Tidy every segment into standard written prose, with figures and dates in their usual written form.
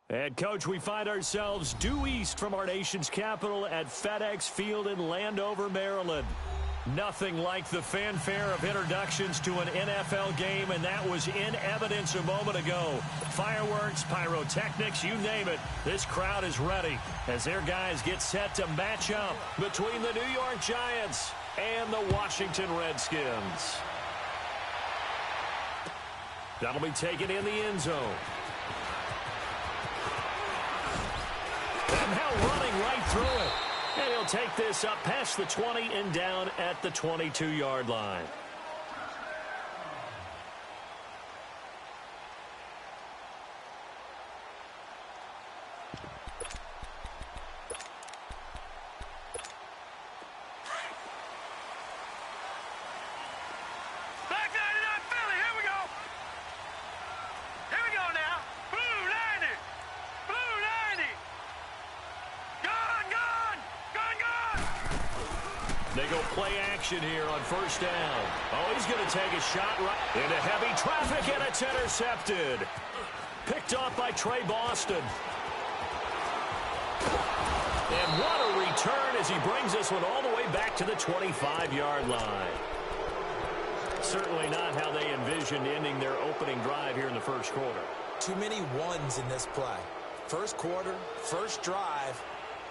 And, Coach, we find ourselves due east from our nation's capital at FedEx Field in Landover, Maryland. Nothing like the fanfare of introductions to an NFL game, and that was in evidence a moment ago. Fireworks, pyrotechnics, you name it. This crowd is ready as their guys get set to match up between the New York Giants and the Washington Redskins. That'll be taken in the end zone. And now running right through it. And he'll take this up past the 20 and down at the 22-yard line. They go play action here on first down. Oh, he's going to take a shot right into heavy traffic, and it's intercepted. Picked off by Trey Boston. And what a return as he brings this one all the way back to the 25-yard line. Certainly not how they envisioned ending their opening drive here in the first quarter. Too many ones in this play. First quarter, first drive,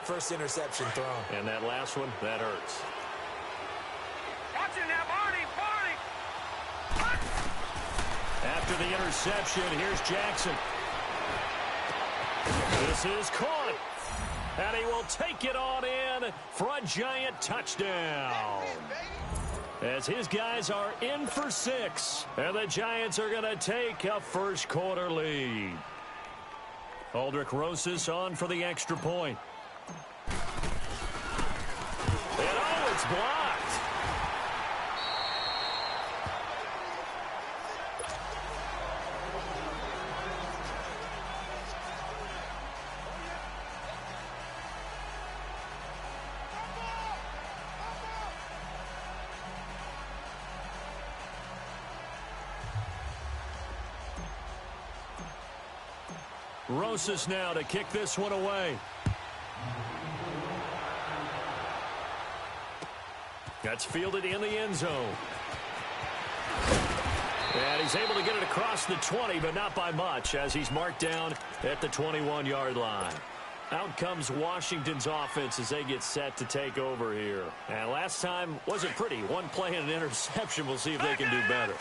first interception thrown. And that last one, that hurts. After the interception, here's Jackson. This is caught. And he will take it on in for a Giant touchdown. As his guys are in for 6. And the Giants are going to take a first quarter lead. Aldrich Rosas on for the extra point. And oh, it's blocked. Rosas now to kick this one away. That's fielded in the end zone. And he's able to get it across the 20, but not by much, as he's marked down at the 21-yard line. Out comes Washington's offense as they get set to take over here. And last time wasn't pretty. One play and an interception. We'll see if they can do better.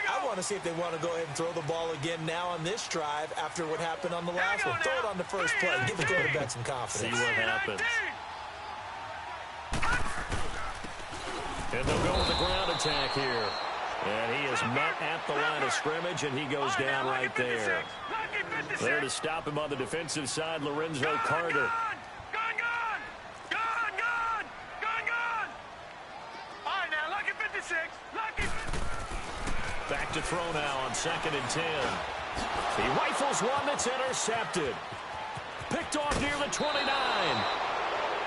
I want to see if they want to go ahead and throw the ball again now on this drive after what happened on the last one. Throw it on the first play. Give the quarterback some confidence. See what happens. And they'll go with the ground attack here. And he is met at the line of scrimmage, and he goes down right there. There to stop him on the defensive side, Lorenzo Carter. Back to throw now on 2nd and 10. He rifles one that's intercepted. Picked off near the 29.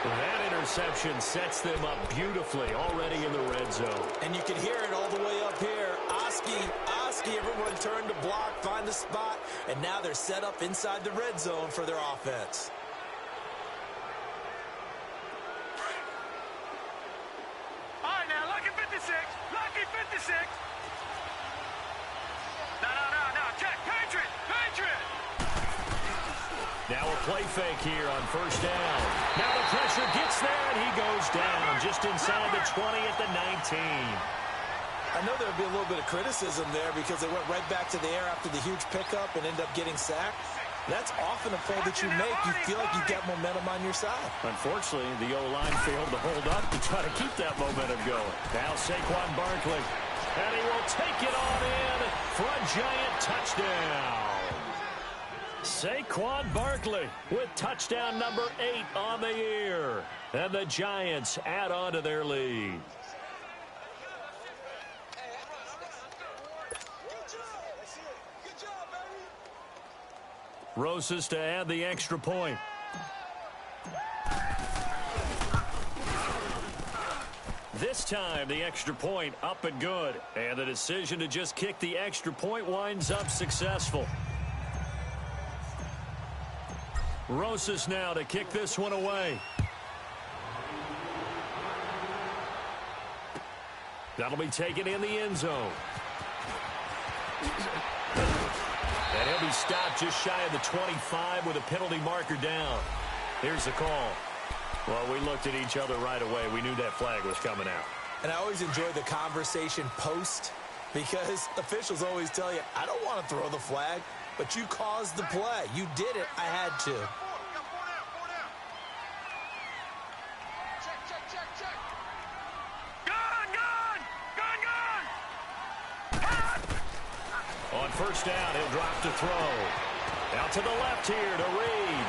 That interception sets them up beautifully already in the red zone. And you can hear it all the way up here. Oski, everyone turned to block, find the spot, and now they're set up inside the red zone for their offense. All right, now, lucky 56. Lucky 56. No, check, Patriot. Now a play fake here on first down. Now the pressure gets there, and he goes down just inside the 20 at the 19. I know there'll be a little bit of criticism there because they went right back to the air after the huge pickup and ended up getting sacked. That's often a play that you make. You feel like you've got momentum on your side. Unfortunately, the O-line failed to hold up to try to keep that momentum going. Now Saquon Barkley. And he will take it on in for a Giant touchdown. Saquon Barkley with touchdown number 8 on the year. And the Giants add on to their lead. Rosas to add the extra point. This time, the extra point up and good. And the decision to just kick the extra point winds up successful. Rosas now to kick this one away. That'll be taken in the end zone. And he'll be stopped just shy of the 25 with a penalty marker down. Here's the call. Well, we looked at each other right away. We knew that flag was coming out. And I always enjoy the conversation post because officials always tell you, I don't want to throw the flag, but you caused the play. You did it. I had to. On first down, he'll drop to throw. Out to the left here to Reed.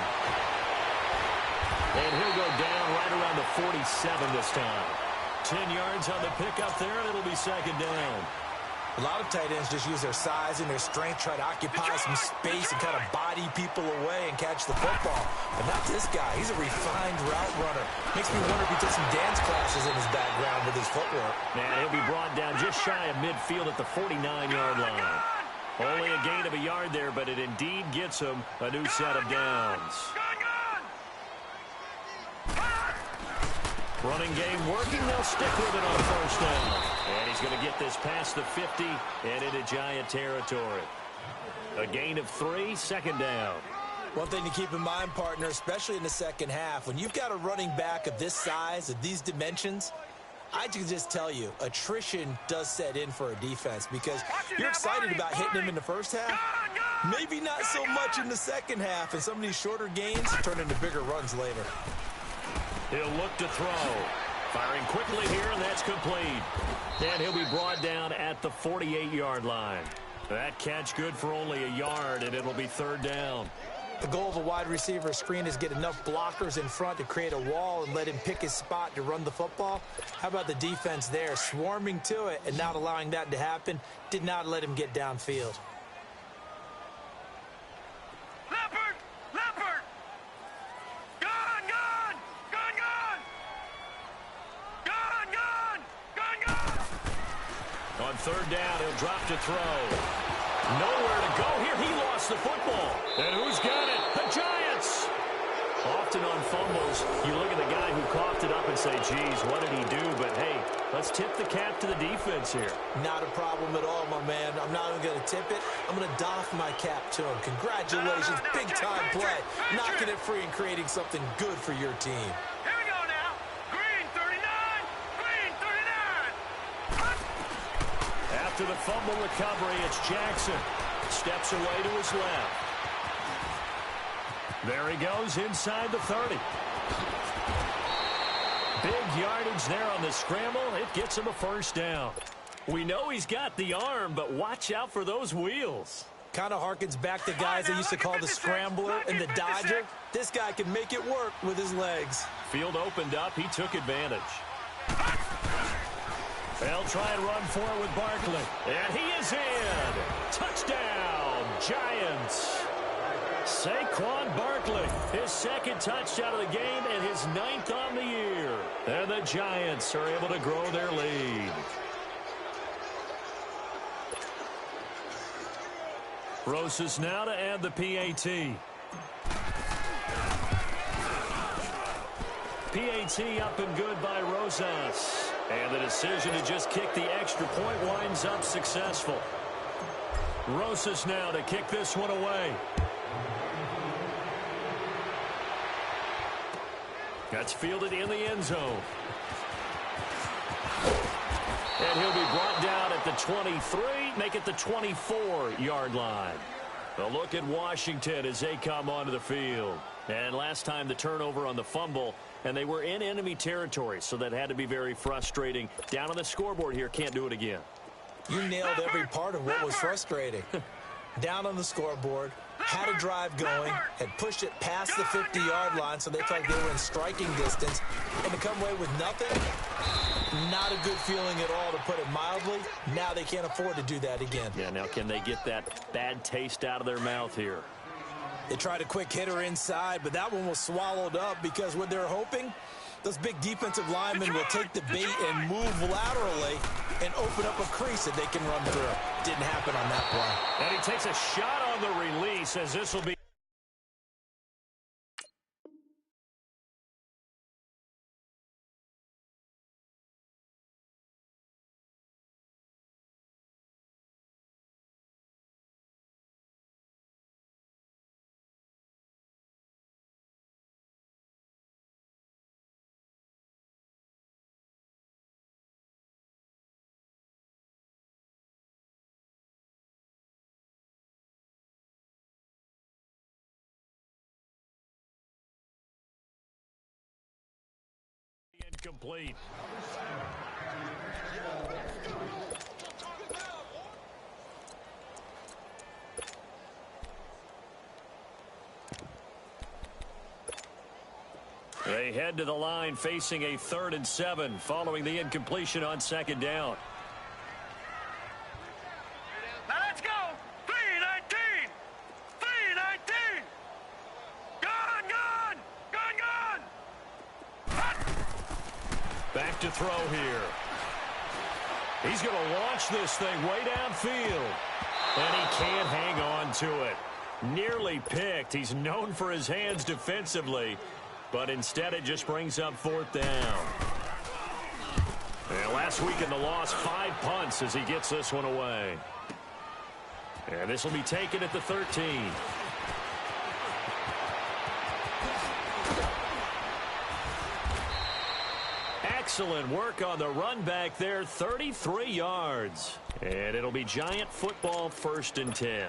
And he'll go down right around the 47 this time. 10 yards on the pickup there, and it'll be second down. A lot of tight ends just use their size and their strength, try to occupy some space and kind of body people away and catch the football. But not this guy. He's a refined route runner. Makes me wonder if he took some dance classes in his background with his footwork. Man, he'll be brought down just shy of midfield at the 49-yard line. Only a gain of a yard there, but it indeed gets him a new set of downs. Running game working. They'll stick with it on first down. And he's going to get this past the 50 and into Giant territory. A gain of 3, second down. One thing to keep in mind, partner, especially in the second half, when you've got a running back of this size, of these dimensions, I can just tell you, attrition does set in for a defense because you're excited about hitting him in the first half. Maybe not so much in the second half, and some of these shorter gains turn into bigger runs later. He'll look to throw. Firing quickly here, and that's complete. And he'll be brought down at the 48-yard line. That catch good for only a yard, and it'll be third down. The goal of a wide receiver screen is get enough blockers in front to create a wall and let him pick his spot to run the football. How about the defense there, swarming to it and not allowing that to happen? Did not let him get downfield. Leopard! Leopard! Gun! Gun! Gun! Gun! Gun! Gun! Gun! Gun! On third down, he'll drop to throw. Nowhere to go here. He lost the football. And who's got it? The Giants. Often on fumbles, you look at the guy who coughed it up and say, geez, what did he do? But, hey, let's tip the cap to the defense here. Not a problem at all, my man. I'm not even going to tip it. I'm going to doff my cap to him. Congratulations. Big-time play. Knocking it free and creating something good for your team. Here we go now. Green 39. Green 39. After the fumble recovery, it's Jackson. Steps away to his left. There he goes inside the 30. Big yardage there on the scramble. It gets him a first down. We know he's got the arm, but watch out for those wheels. Kind of harkens back to guys they used to call the scrambler and the dodger. This guy can make it work with his legs. Field opened up. He took advantage. They'll try and run for it with Barkley. And he is in. Touchdown, Giants. Saquon Barkley, his second touchdown of the game and his 9th on the year. And the Giants are able to grow their lead. Rosas now to add the PAT. PAT up and good by Rosas. And the decision to just kick the extra point winds up successful. Rosas now to kick this one away. That's fielded in the end zone. And he'll be brought down at the 23, make it the 24-yard line. A look at Washington as they come onto the field. And last time the turnover on the fumble, and they were in enemy territory, so that had to be very frustrating. Down on the scoreboard here, can't do it again. You nailed every part of what was frustrating. Down on the scoreboard, had a drive going, had pushed it past the 50-yard line so they thought they were in striking distance, and to come away with nothing, not a good feeling at all, to put it mildly. Now they can't afford to do that again. Yeah, now can they get that bad taste out of their mouth here? They tried a quick hitter inside, but that one was swallowed up because what they're hoping, those big defensive linemen will take the bait and move laterally and open up a crease that they can run through. Didn't happen on that play. And he takes a shot on the release as this will be incomplete. They head to the line facing a 3rd and 7 following the incompletion on 2nd down. Now let's go. 319. 319. Gone. Back to throw here. He's going to launch this thing way downfield. And he can't hang on to it. Nearly picked. He's known for his hands defensively. But instead it just brings up 4th down. And last week in the loss, 5 punts as he gets this one away. And this will be taken at the 13. Excellent work on the run back there, 33 yards. And it'll be Giant football, 1st and 10.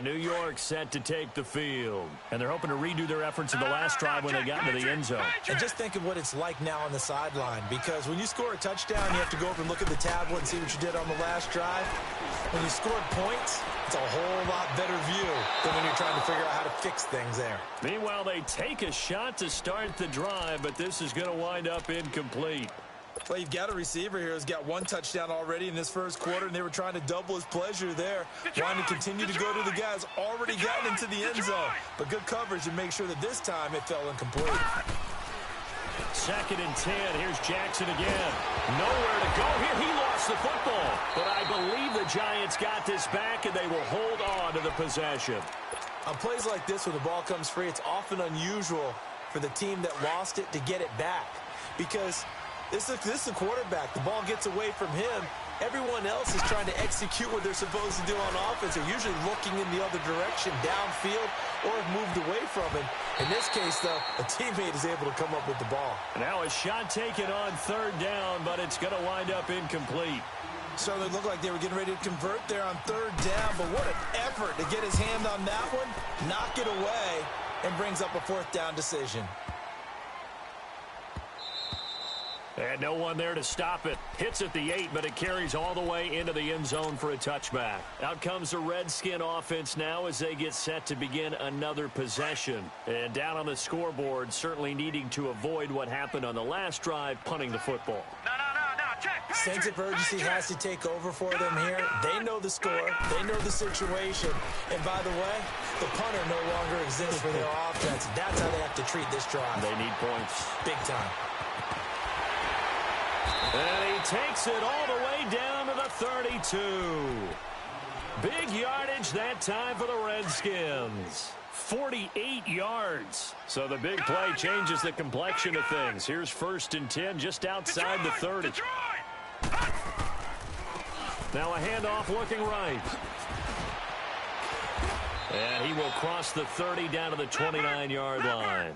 New York set to take the field. And they're hoping to redo their efforts in the last drive when they got into the end zone. And just think of what it's like now on the sideline, because when you score a touchdown, you have to go over and look at the tablet and see what you did on the last drive. When you scored points, it's a whole lot better view than when you're trying to figure out how to fix things there. Meanwhile, they take a shot to start the drive, but this is going to wind up incomplete. Well, you've got a receiver here who's got 1 touchdown already in this first quarter, and they were trying to double his pleasure there, wanting to continue to go to the guys already gotten into the end zone. But good coverage and make sure that this time it fell incomplete. 2nd and 10. Here's Jackson again. Nowhere to go here. He lost the football. But I believe the Giants got this back, and they will hold on to the possession. On plays like this, when the ball comes free, it's often unusual for the team that lost it to get it back, because this is the quarterback. The ball gets away from him. Everyone else is trying to execute what they're supposed to do on offense. They're usually looking in the other direction, downfield, or have moved away from it. In this case, though, a teammate is able to come up with the ball. Now a shot taken on 3rd down, but it's going to wind up incomplete. Certainly looked like they were getting ready to convert there on 3rd down, but what an effort to get his hand on that one, knock it away, and brings up a 4th down decision. And no one there to stop it. Hits at the 8, but it carries all the way into the end zone for a touchback. Out comes the Redskin offense now as they get set to begin another possession. And down on the scoreboard, certainly needing to avoid what happened on the last drive, punting the football. No. Check. Sense of urgency has to take over for them here. They know the score. They know the situation. And by the way, the punter no longer exists for their offense. That's how they have to treat this drive. They need points. Big time. And he takes it all the way down to the 32. Big yardage that time for the Redskins. 48 yards. So the big play changes the complexion of things. Here's 1st and 10 just outside the 30. Now a handoff looking right. And he will cross the 30 down to the 29-yard line.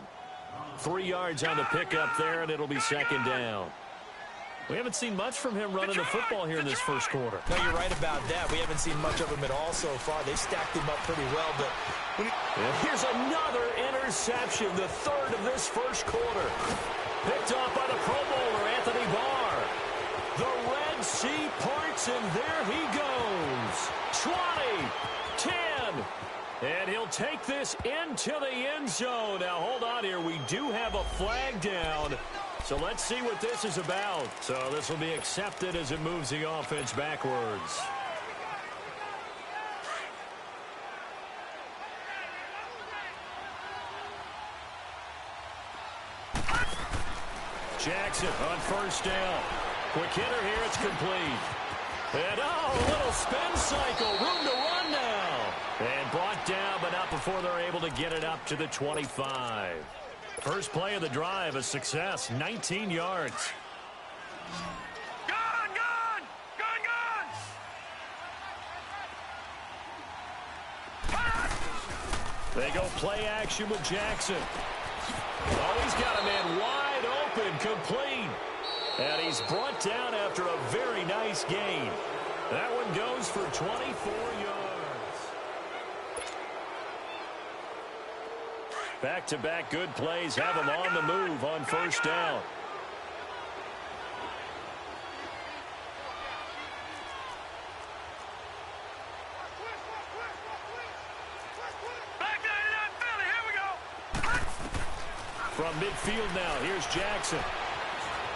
3 yards on the pickup there, and it'll be 2nd down. We haven't seen much from him running the football here in this first quarter. No, you're right about that. We haven't seen much of him at all so far. They've stacked him up pretty well, but here's another interception, the 3rd of this first quarter. Picked off by the Pro Bowler, Anthony Barr. The Red Sea parts, and there he goes. 20, 10, and he'll take this into the end zone. Now, hold on here. We do have a flag down. So let's see what this is about. So this will be accepted as it moves the offense backwards. Jackson on 1st down. Quick hitter here, it's complete. And a little spin cycle, room to run now. And brought down, but not before they're able to get it up to the 25. First play of the drive, a success, 19 yards. Gone! They go play action with Jackson. Oh, he's got a man wide open, complete. And he's brought down after a very nice gain. That one goes for 24 yards. Back-to-back good plays have them on the move on first down. From midfield now, here's Jackson.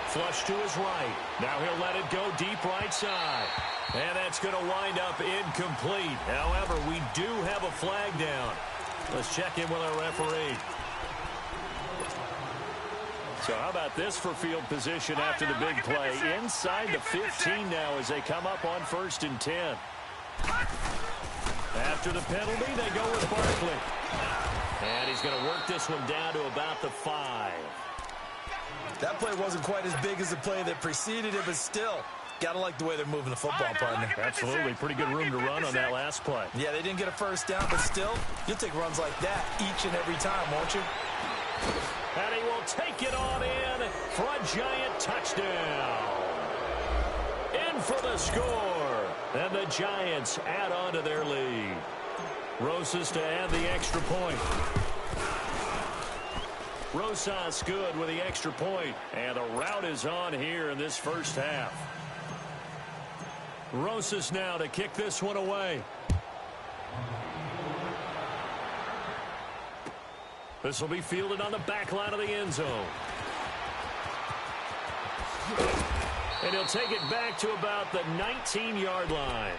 Flush to his right. Now he'll let it go deep right side. And that's going to wind up incomplete. However, we do have a flag down. Let's check in with our referee. So how about this for field position after the big play? Inside the 15 now as they come up on 1st and 10. After the penalty, they go with Barkley. And he's going to work this one down to about the 5. That play wasn't quite as big as the play that preceded it, but still, gotta like the way they're moving the football, partner. Absolutely. Pretty good room to run on that last play. Yeah, they didn't get a first down, but still, you'll take runs like that each and every time, won't you? And he will take it on in for a giant touchdown. In for the score. And the Giants add on to their lead. Rosas to add the extra point. Rosas good with the extra point. And the route is on here in this first half. Rosas now to kick this one away. This will be fielded on the back line of the end zone. And he'll take it back to about the 19-yard line.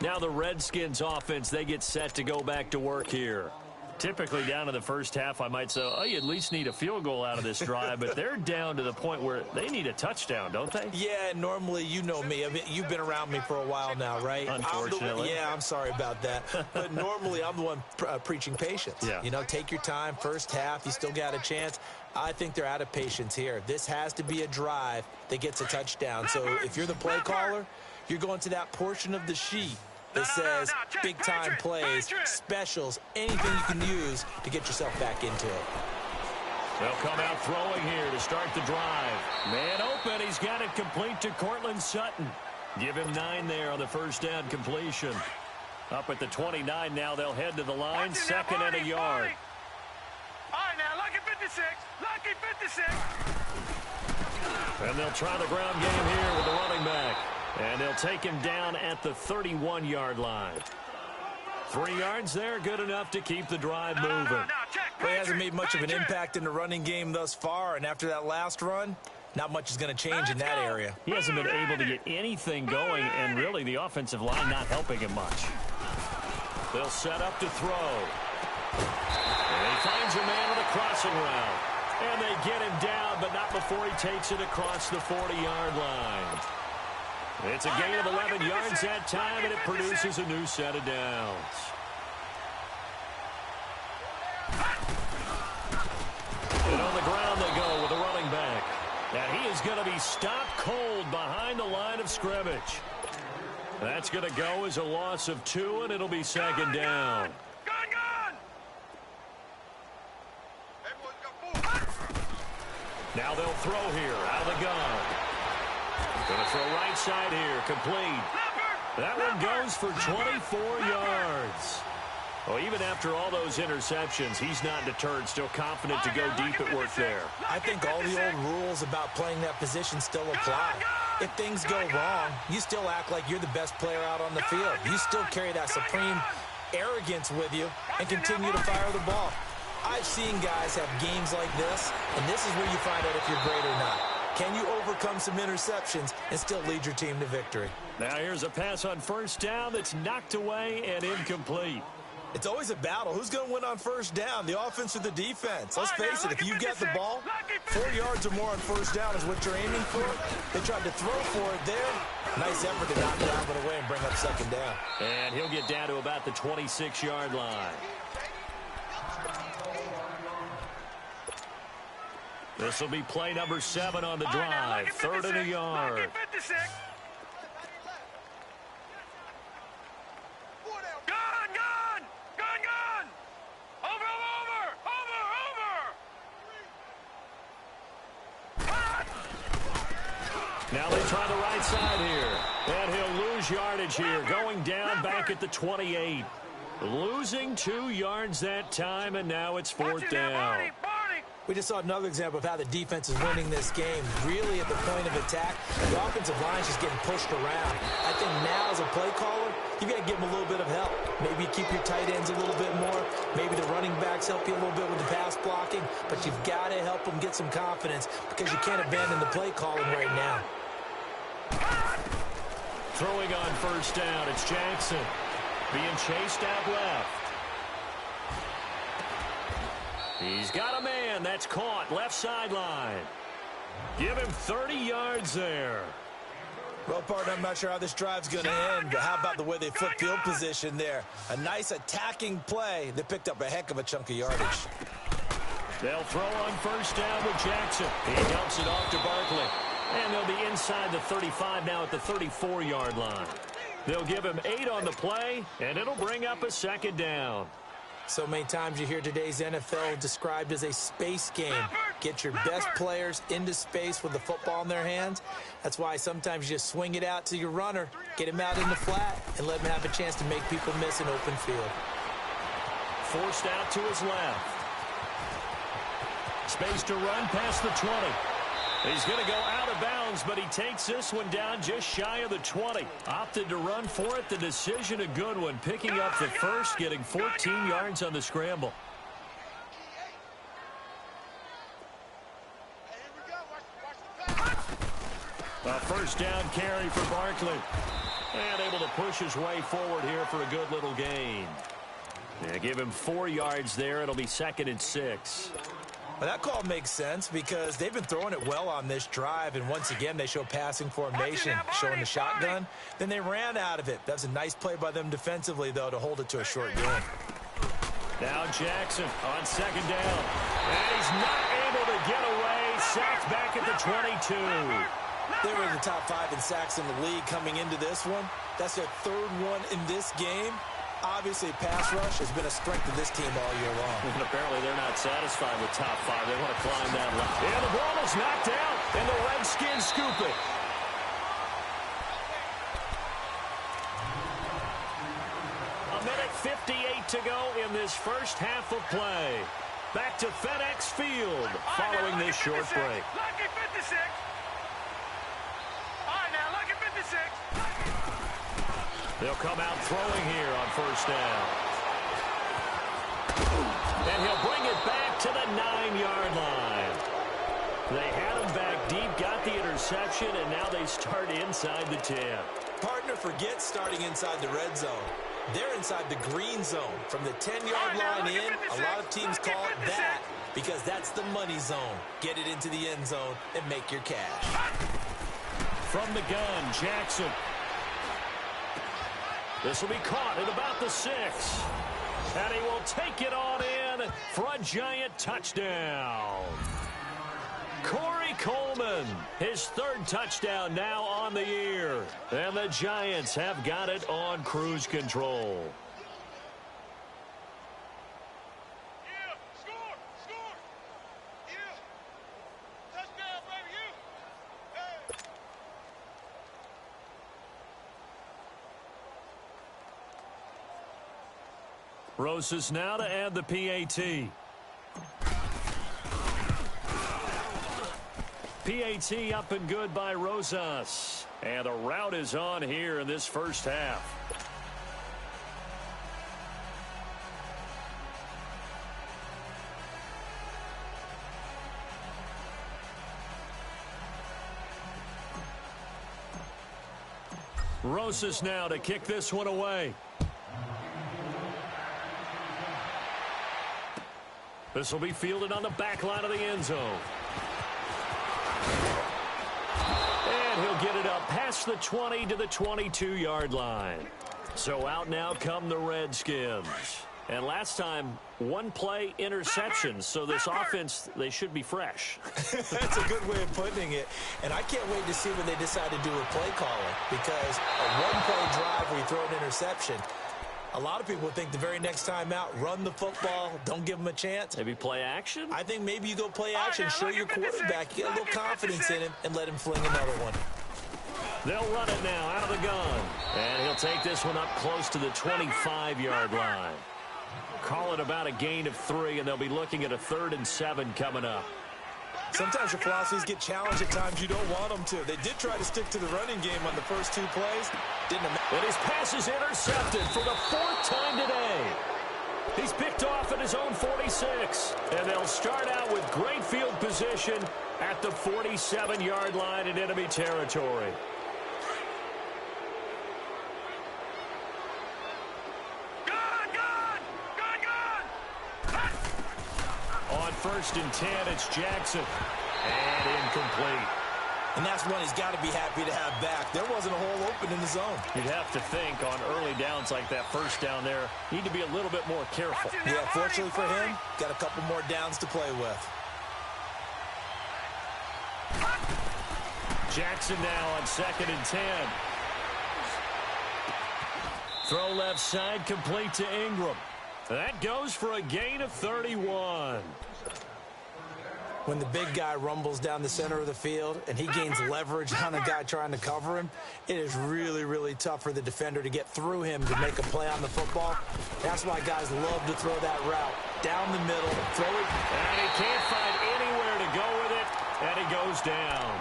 Now the Redskins offense, they get set to go back to work here. Typically down in the first half, I might say, oh, you at least need a field goal out of this drive, but they're down to the point where they need a touchdown, don't they? Yeah, normally, you know me. I mean, you've been around me for a while now, right? Unfortunately. I'm sorry about that. But normally, I'm the one preaching patience. Yeah. You know, take your time, first half, you still got a chance. I think they're out of patience here. This has to be a drive that gets a touchdown. So if you're the play caller, you're going to that portion of the sheet that says big-time plays, specials, anything you can use to get yourself back into it. They'll come out throwing here to start the drive. Man open, he's got it complete to Cortland Sutton. Give him 9 there on the first down completion. Up at the 29 now, they'll head to the line, second and a yard. All right, now, lucky 56, lucky 56. And they'll try the ground game here with the running back. And they'll take him down at the 31-yard line. 3 yards there, good enough to keep the drive moving. He hasn't made much of an impact in the running game thus far, and after that last run, not much is going to change in that area. He hasn't been able to get anything going, and really the offensive line not helping him much. They'll set up to throw. And he finds a man with a crossing route. And they get him down, but not before he takes it across the 40-yard line. It's a gain of 11 yards that time, and it produces a new set of downs. And on the ground they go with the running back. And he is going to be stopped cold behind the line of scrimmage. That's going to go as a loss of 2, and it'll be second down. Now they'll throw here out of the gun. Going to throw right side here, complete. That one goes for 24 yards. Well, even after all those interceptions, he's not deterred, still confident to go deep at work there. I think all the old rules about playing that position still apply. If things go wrong, you still act like you're the best player out on the field. You still carry that supreme arrogance with you and continue to fire the ball. I've seen guys have games like this, and this is where you find out if you're great or not. Can you overcome some interceptions and still lead your team to victory? Now here's a pass on first down that's knocked away and incomplete. It's always a battle. Who's going to win on first down, the offense or the defense? Let's face it, if you've got the ball, 4 yards or more on first down is what you're aiming for. They tried to throw for it there. Nice effort to knock it out of the way and bring up second down. And he'll get down to about the 26-yard line. This will be play number 7 on the drive. 3rd and a yard. Now they try the right side here. And he'll lose yardage here. Going down back at the 28. Losing 2 yards that time, and now it's 4th down. We just saw another example of how the defense is winning this game. Really at the point of attack, the offensive line is just getting pushed around. I think now as a play caller, you got to give them a little bit of help. Maybe keep your tight ends a little bit more. Maybe the running backs help you a little bit with the pass blocking. But you've got to help them get some confidence because you can't abandon the play calling right now. Throwing on 1st down, it's Jackson. Being chased out left. He's got a man. That's caught. Left sideline. Give him 30 yards there. Well, partner, I'm not sure how this drive's going to end, but how about the way they flip field position there? A nice attacking play. They picked up a heck of a chunk of yardage. They'll throw on 1st down with Jackson. He dumps it off to Barkley. And they'll be inside the 35 now at the 34-yard line. They'll give him 8 on the play, and it'll bring up a 2nd down. So many times you hear today's NFL described as a space game. Get your best players into space with the football in their hands. That's why sometimes you just swing it out to your runner, get him out in the flat, and let him have a chance to make people miss an open field. Forced out to his left. Space to run past the 20. He's going to go out of bounds, but he takes this one down just shy of the 20. Opted to run for it. The decision a good one. Picking up the first, getting 14 yards on the scramble. A 1st down carry for Barkley. And able to push his way forward here for a good little gain. Yeah, give him 4 yards there. It'll be 2nd and 6. Well, that call makes sense because they've been throwing it well on this drive, and once again they show passing formation, showing the shotgun. Then they ran out of it. That's a nice play by them defensively, though, to hold it to a short game. Now Jackson on 2nd down. And he's not able to get away. Sacked back at the 22. They were in the top 5 in sacks in the league coming into this one. That's their 3rd one in this game. Obviously, pass rush has been a strength of this team all year long. And apparently they're not satisfied with top 5. They want to climb that ladder. And the ball is knocked out, and the Redskins scoop it. A minute 58 to go in this first half of play. Back to FedEx Field following this short break. Lucky 56. All right, now, lucky 56. They'll come out throwing here on 1st down. And he'll bring it back to the 9-yard line. They had him back deep, got the interception, and now they start inside the 10. Partner, forget starting inside the red zone. They're inside the green zone. From the 10-yard line in, a lot of teams call it that because that's the money zone. Get it into the end zone and make your cash. From the gun, Jackson. This will be caught at about the 6. And he will take it on in for a giant touchdown. Corey Coleman, his 3rd touchdown now on the year. And the Giants have got it on cruise control. Yeah, score, score. Yeah. Touchdown, baby, you. Hey. Rosas now to add the PAT. PAT up and good by Rosas. And a rout is on here in this first half. Rosas now to kick this one away. This will be fielded on the back line of the end zone. And he'll get it up past the 20 to the 22-yard line. So out now come the Redskins. And last time, 1 play interception. So this offense, they should be fresh. That's a good way of putting it. And I can't wait to see when they decide to do a play calling. Because a 1-play drive where you throw an interception, a lot of people think the very next time out, run the football, don't give them a chance. Maybe play action? I think maybe you go play action, show your quarterback, get a little confidence in him, and let him fling another one. They'll run it now out of the gun. And he'll take this one up close to the 25-yard line. Call it about a gain of 3, and they'll be looking at a 3rd and 7 coming up. Sometimes your philosophies get challenged at times you don't want them to. They did try to stick to the running game on the first 2 plays. Didn't matter. And his pass is intercepted for the 4th time today. He's picked off at his own 46. And they'll start out with great field position at the 47-yard line in enemy territory. On 1st and 10, it's Jackson. And incomplete. And that's one he's got to be happy to have back. There wasn't a hole open in the zone. You'd have to think on early downs like that first down there, need to be a little bit more careful. Yeah, fortunately for him, got a couple more downs to play with. Jackson now on 2nd and 10. Throw left side, complete to Ingram. That goes for a gain of 31. When the big guy rumbles down the center of the field and he gains leverage on the guy trying to cover him, it is really, really tough for the defender to get through him to make a play on the football. That's why guys love to throw that route. Down the middle, throw it. And he can't find anywhere to go with it, and he goes down.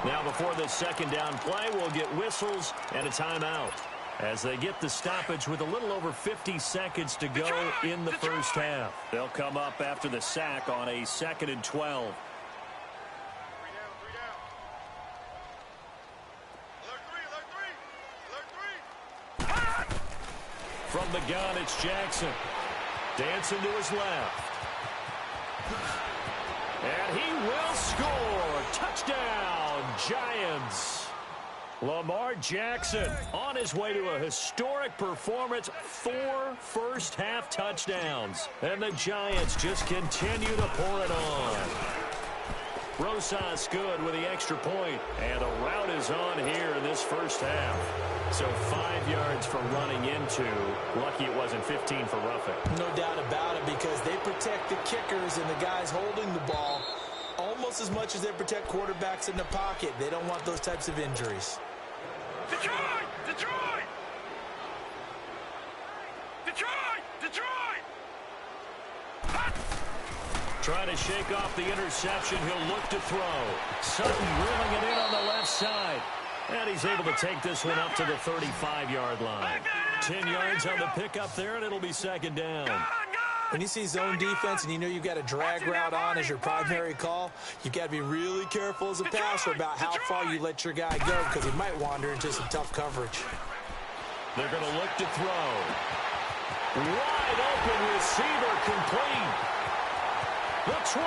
Now before the 2nd down play, we'll get whistles and a timeout as they get the stoppage with a little over 50 seconds to go in the first half. They'll come up after the sack on a 2nd and 12. From the gun, it's Jackson. Dancing to his left. And he will score. Touchdown, Giants. Lamar Jackson on his way to a historic performance, 4 first-half touchdowns. And the Giants just continue to pour it on. Rosas good with the extra point, and the route is on here in this first half. So 5 yards for running into. Lucky it wasn't 15 for roughing. No doubt about it, because they protect the kickers and the guys holding the ball almost as much as they protect quarterbacks in the pocket. They don't want those types of injuries. Detroit! Detroit! Detroit! Detroit! Trying to shake off the interception. He'll look to throw. Sutton reeling it in on the left side. And he's able to take this one up to the 35-yard line. 10 yards on the pickup there, and it'll be 2nd down. When you see zone defense and you know you've got a drag route on as your primary call, you've got to be really careful as a passer about how far you let your guy go, because he might wander into some tough coverage. They're going to look to throw. Wide open receiver complete. The 20,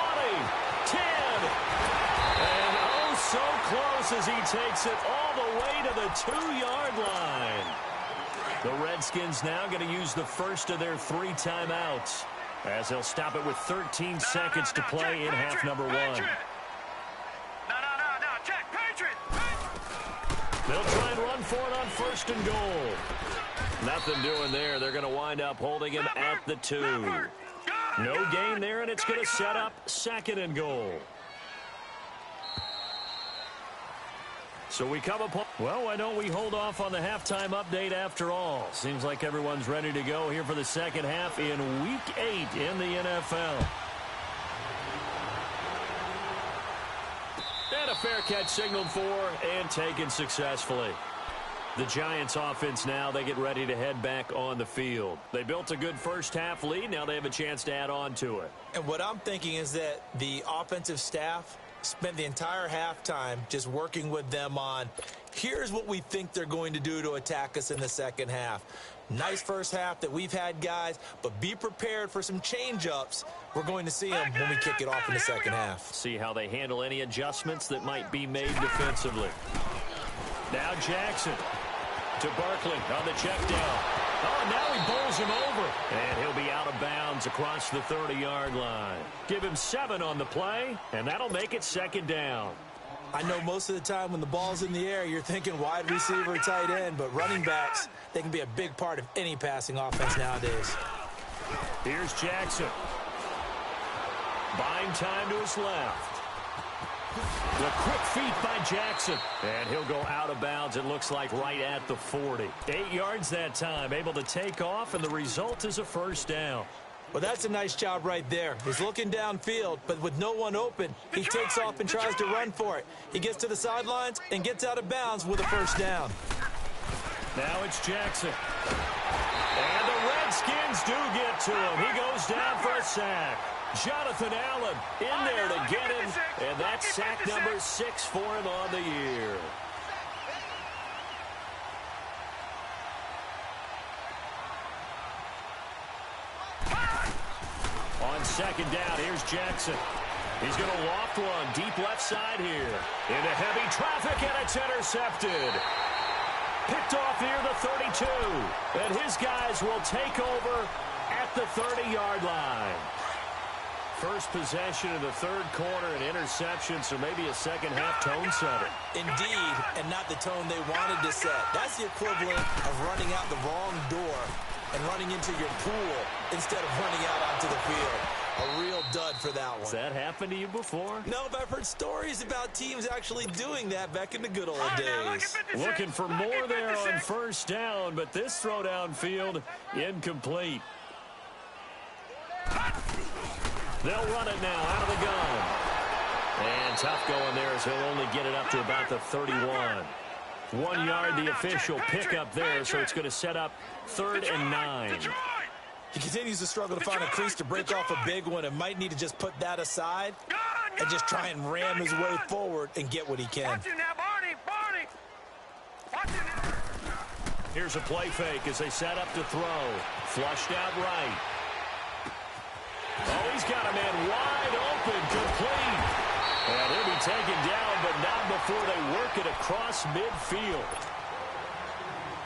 10, and oh so close as he takes it all the way to the 2-yard line. The Redskins now going to use the first of their 3 timeouts, as they'll stop it with 13 seconds to play in half number 1. Check, Patriot! They'll try and run for it on 1st and goal. Nothing doing there. They're going to wind up holding him at the 2. No gain there, and it's going to set up 2nd and goal. So we come upon, well, why don't we hold off on the halftime update after all? Seems like everyone's ready to go here for the 2nd half in Week 8 in the NFL. And a fair catch signaled for and taken successfully. The Giants offense now, they get ready to head back on the field. They built a good first-half lead. Now they have a chance to add on to it. And what I'm thinking is that the offensive staff spent the entire halftime just working with them on, here's what we think they're going to do to attack us in the 2nd half. Nice first half that we've had, guys, but be prepared for some change-ups. We're going to see them when we kick it off in the 2nd half. See how they handle any adjustments that might be made defensively. Now Jackson to Barkley on the check down. Oh, and now he bowls him over. And he'll be out of bounds across the 30-yard line. Give him 7 on the play, and that'll make it 2nd down. I know most of the time when the ball's in the air, you're thinking wide receiver, tight end, but running backs, they can be a big part of any passing offense nowadays. Here's Jackson. Buying time to his left. The quick feet by Jackson. And he'll go out of bounds, it looks like, right at the 40. 8 yards that time, able to take off, and the result is a first down. Well, that's a nice job right there. He's looking downfield, but with no one open, he takes off and tries to run for it. He gets to the sidelines and gets out of bounds with a first down. Now it's Jackson. And the Redskins do get to him. He goes down for a sack. Jonathan Allen in there to get him, and that's sack number 6 for him on the year. On second down, here's Jackson. He's going to loft one deep left side here. Into heavy traffic, and it's intercepted. Picked off near the 32. And his guys will take over at the 30-yard line. First possession of the third quarter, an interception, so maybe a second-half tone setter. Indeed, and not the tone they wanted to set. That's the equivalent of running out the wrong door and running into your pool instead of running out onto the field. A real dud for that one. Has that happened to you before? No, but I've heard stories about teams actually doing that back in the good old days. Looking for more there on first down, but this throw downfield incomplete. They'll run it now out of the gun. And tough going there as he'll only get it up to about the 31. 1 yard, the official pickup there, so it's going to set up 3rd and 9. He continues to struggle to find a crease to break off a big one and might need to just put that aside and just try and ram his way forward and get what he can. Here's a play fake as they set up to throw. Flushed out right. Oh, he's got a man wide open, complete. And he'll be taken down, but not before they work it across midfield.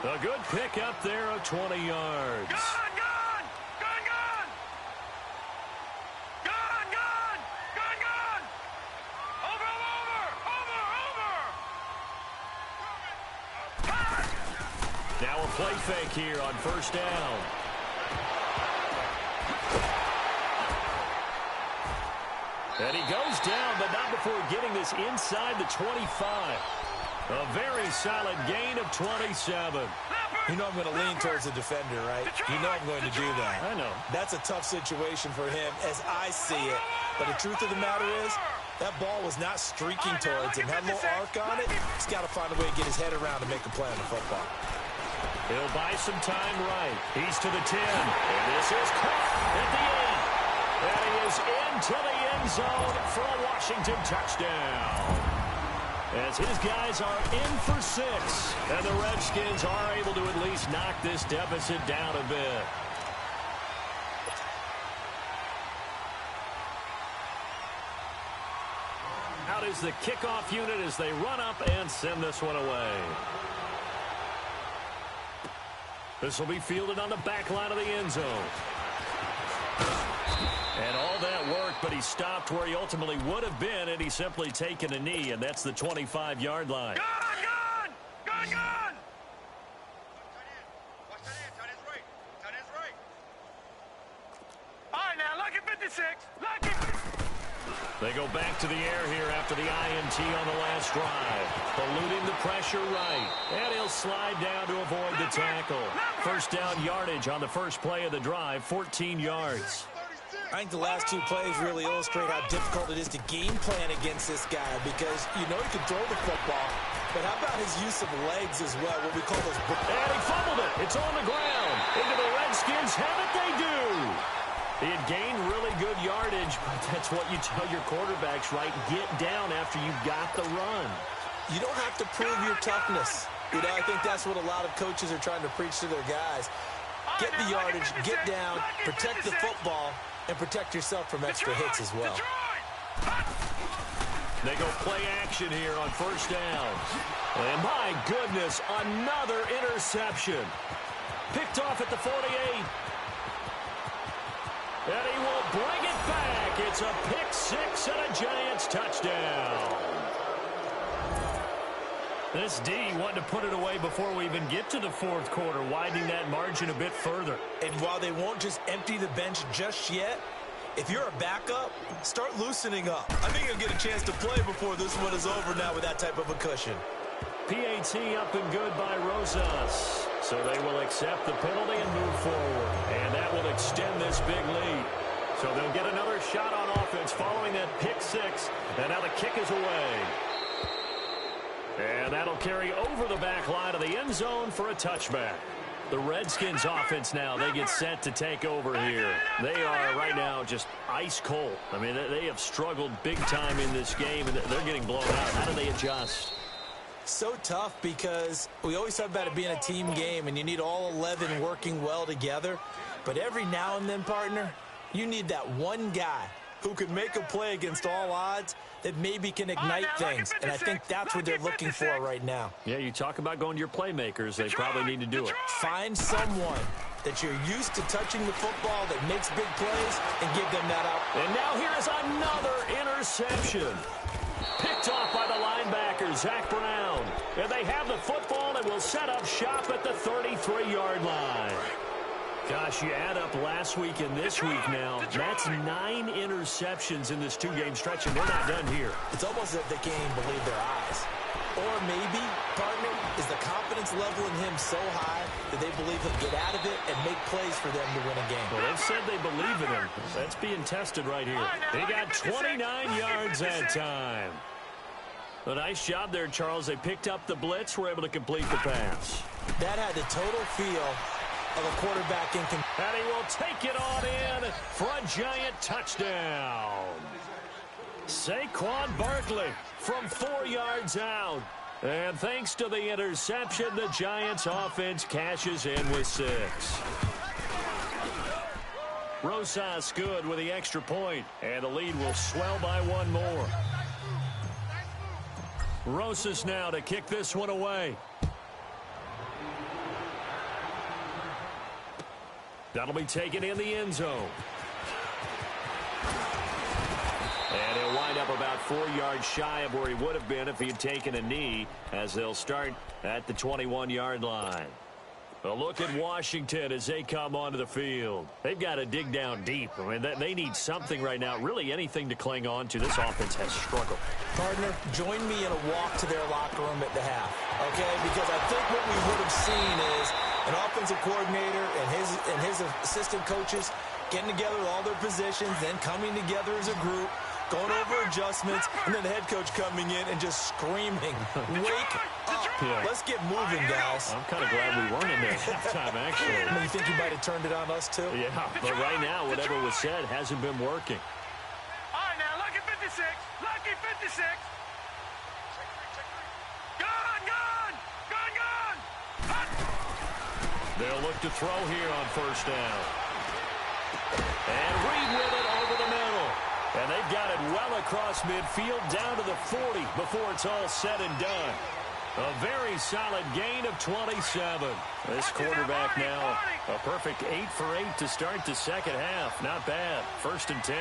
A good pick up there of 20 yards. Gone, gone! Gone, gone! Gone, gone! Gone, gone! Over, over, over! Over! Now a play fake here on first down. And he goes down, but not before getting this inside the 25. A very solid gain of 27. You know I'm going to lean towards the defender, right? You know I'm going to do that. I know. That's a tough situation for him as I see it. But the truth of the matter is, that ball was not streaking towards him. Had a little arc on it. He's got to find a way to get his head around and make a play on the football. He'll buy some time right. He's to the 10. And this is caught at the 8. And he is into the end zone for a Washington touchdown. As his guys are in for 6. And the Redskins are able to at least knock this deficit down a bit. Out is the kickoff unit as they run up and send this one away. This will be fielded on the back line of the end zone. And all that work, but he stopped where he ultimately would have been, and he's simply taken a knee, and that's the 25-yard line. Gone, gone! Gone, gone! All right, now, lucky 56. Lucky. They go back to the air here after the INT on the last drive. Eluding the pressure right. And he'll slide down to avoid the tackle. First down yardage on the first play of the drive, 14 yards. I think the last 2 plays really illustrate how difficult it is to game plan against this guy because you know he can throw the football, but how about his use of legs as well, what we call those... And he fumbled it. It's on the ground. Into the Redskins. Have it they do. He had gained really good yardage, but that's what you tell your quarterbacks, right? Get down after you've got the run. You don't have to prove your toughness. You know, I think that's what a lot of coaches are trying to preach to their guys. Get the yardage, get down, protect the football, and protect yourself from extra hits as well. They go play action here on first down. And my goodness, another interception. Picked off at the 48. And he will bring it back. It's a pick 6 and a Giants touchdown. This D wanted to put it away before we even get to the fourth quarter, widening that margin a bit further. And while they won't just empty the bench just yet, If you're a backup, start loosening up. I think he'll get a chance to play before this one is over now with that type of a cushion. PAT up and good by Rosas. So they will accept the penalty and move forward. And that will extend this big lead. So they'll get another shot on offense following that pick six. And now the kick is away. And that'll carry over the back line of the end zone for a touchback. The Redskins offense now, they get set to take over here. They are right now just ice cold. I mean, they have struggled big time in this game, and they're getting blown out. How do they adjust? So tough because we always talk about it being a team game, and you need all 11 working well together. But every now and then, partner, you need that one guy who can make a play against all odds that maybe can ignite things. And I think that's what they're looking for right now. Yeah, you talk about going to your playmakers. They probably need to do it. Find someone that you're used to touching the football that makes big plays and give them that out. And now here is another interception. Picked off by the linebacker, Zach Brown. And they have the football and will set up shop at the 33-yard line. Gosh, you add up last week and this week now. That's 9 interceptions in this two-game stretch, and they're not done here. It's almost as if they can't even believe their eyes. Or maybe, partner, is the confidence level in him so high that they believe he'll get out of it and make plays for them to win a game. Well, they've said they believe in him. That's being tested right here. He got 29 yards that time. A nice job there, Charles. They picked up the blitz, were able to complete the pass. That had the total feel of a quarterback in control. And he will take it on in for a giant touchdown. Saquon Barkley from 4 yards out. And thanks to the interception, the Giants offense cashes in with 6. Rosas good with the extra point, and the lead will swell by 1 more. Rosas now to kick this one away. That'll be taken in the end zone. And he'll wind up about 4 yards shy of where he would have been if he had taken a knee, as they'll start at the 21-yard line. A look at Washington as they come onto the field. They've got to dig down deep. I mean, they need something right now, really anything to cling on to. This offense has struggled. Partner, join me in a walk to their locker room at the half, okay? Because I think what we would have seen is an offensive coordinator and his assistant coaches getting together with all their positions, then coming together as a group, going over adjustments, and then the head coach coming in and just screaming, wake up. Yeah. Let's get moving, guys. I'm kind of glad we weren't in there that time, actually. You think you might have turned it on us, too? Yeah, but right now, whatever was said hasn't been working. All right, now, lucky 56. Lucky 56. Gone, gone. Gone, gone. Hot. They'll look to throw here on first down. And Reed with it over the middle. And they've got it well across midfield down to the 40 before it's all said and done. A very solid gain of 27. This quarterback now a perfect 8 for 8 to start the second half. Not bad. 1st and 10.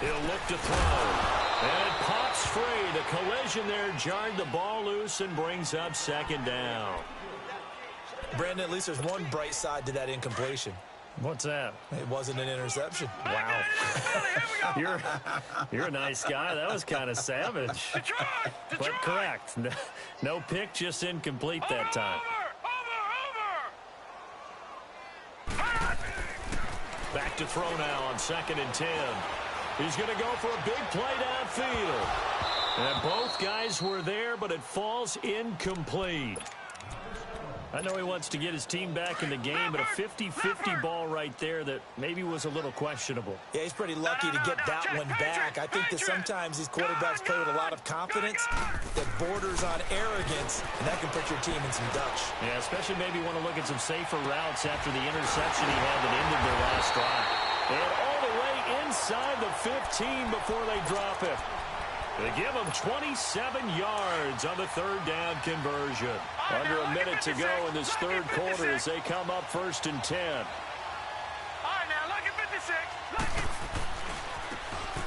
He'll look to throw. And it pops free. The collision there jarred the ball loose and brings up 2nd down. Brandon, at least there's one bright side to that incompletion. What's that? It wasn't an interception. Wow. You're a nice guy. That was kind of savage. But correct. No pick, just incomplete that time. Back to throw now on 2nd and 10. He's going to go for a big play downfield. And both guys were there, but it falls incomplete. I know he wants to get his team back in the game, but a 50-50 ball right there that maybe was a little questionable. Yeah, he's pretty lucky to get that one back. I think that sometimes these quarterbacks play with a lot of confidence that borders on arrogance, and that can put your team in some Dutch. Yeah, especially maybe want to look at some safer routes after the interception he had that ended their last drive. And all the way inside the 15 before they drop it. They give him 27 yards on the 3rd down conversion. Under a minute to go in this 3rd quarter as they come up 1st and 10. All right, now, look at 56.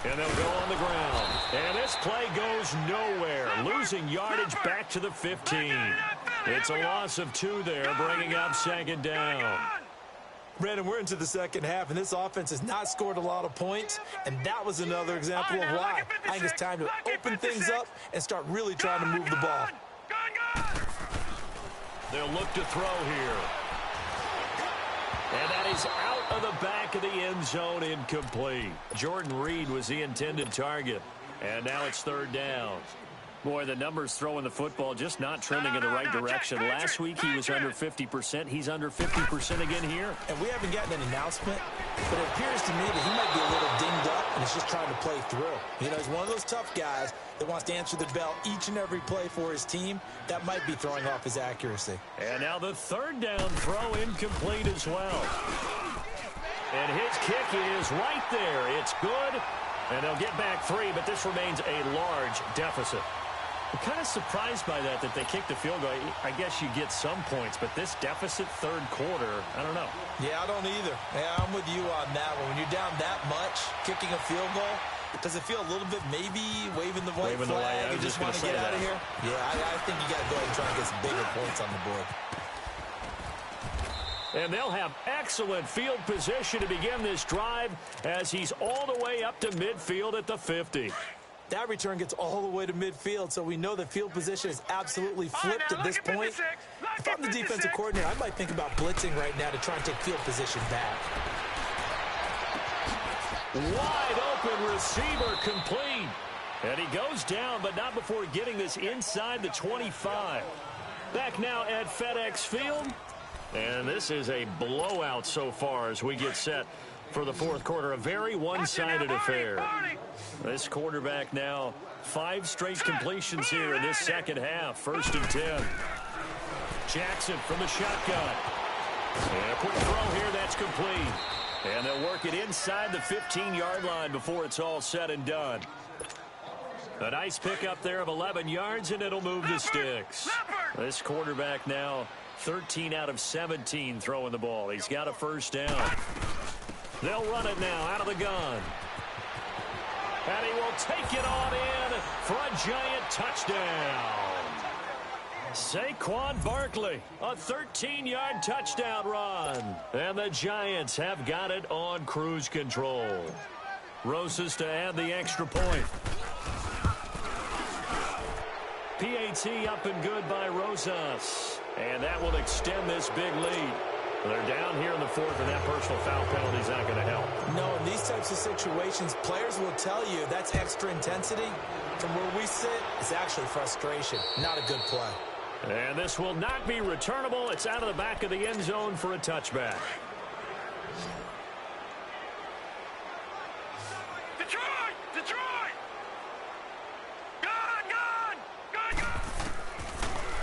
And they'll go on the ground. And this play goes nowhere. Losing yardage back to the 15. It's a loss of 2 there, bringing up 2nd down. Brandon, we're into the second half, and this offense has not scored a lot of points, and that was another example of why. I think it's time to open things up and start really trying to move the ball. They'll look to throw here. And that is out of the back of the end zone, incomplete. Jordan Reed was the intended target. And now it's third down. Boy, the numbers throwing the football just not trending in the right direction. Last week he was under 50%. He's under 50% again here. And we haven't gotten an announcement, but it appears to me that he might be a little dinged up and is just trying to play through. You know, he's one of those tough guys that wants to answer the bell each and every play for his team. That might be throwing off his accuracy. And now the third down throw incomplete as well. And his kick is right there. It's good. And they'll get back 3, but this remains a large deficit. I'm kind of surprised by that they kicked the field goal. I guess you get some points, but this deficit third quarter, I don't know. Yeah, I don't either. Yeah, I'm with you on that one. When you're down that much, kicking a field goal, does it feel a little bit maybe waving the white flag and just want to get out of here? Yeah, I think you got to go ahead and try and get some bigger points on the board. And they'll have excellent field position to begin this drive as he's all the way up to midfield at the 50. That return gets all the way to midfield, so we know the field position is absolutely flipped at this point. If I'm the defensive coordinator, I might think about blitzing right now to try and take field position back. Wide open receiver complete. And he goes down, but not before getting this inside the 25. Back now at FedEx Field. And this is a blowout so far as we get set for the fourth quarter. A very one-sided affair. This quarterback now 5 straight completions here in this second half. 1st and 10. Jackson from the shotgun. And a quick throw here, that's complete. And they'll work it inside the 15-yard line before it's all said and done. A nice pickup there of 11 yards, and it'll move the sticks. This quarterback now 13 out of 17 throwing the ball. He's got a first down. They'll run it now out of the gun. And he will take it on in for a giant touchdown. Saquon Barkley, a 13-yard touchdown run. And the Giants have got it on cruise control. Rosas to add the extra point. PAT up and good by Rosas. And that will extend this big lead. They're down here in the fourth, and that personal foul penalty is not going to help. No, in these types of situations, players will tell you that's extra intensity. From where we sit, it's actually frustration. Not a good play. And this will not be returnable. It's out of the back of the end zone for a touchback. Detroit!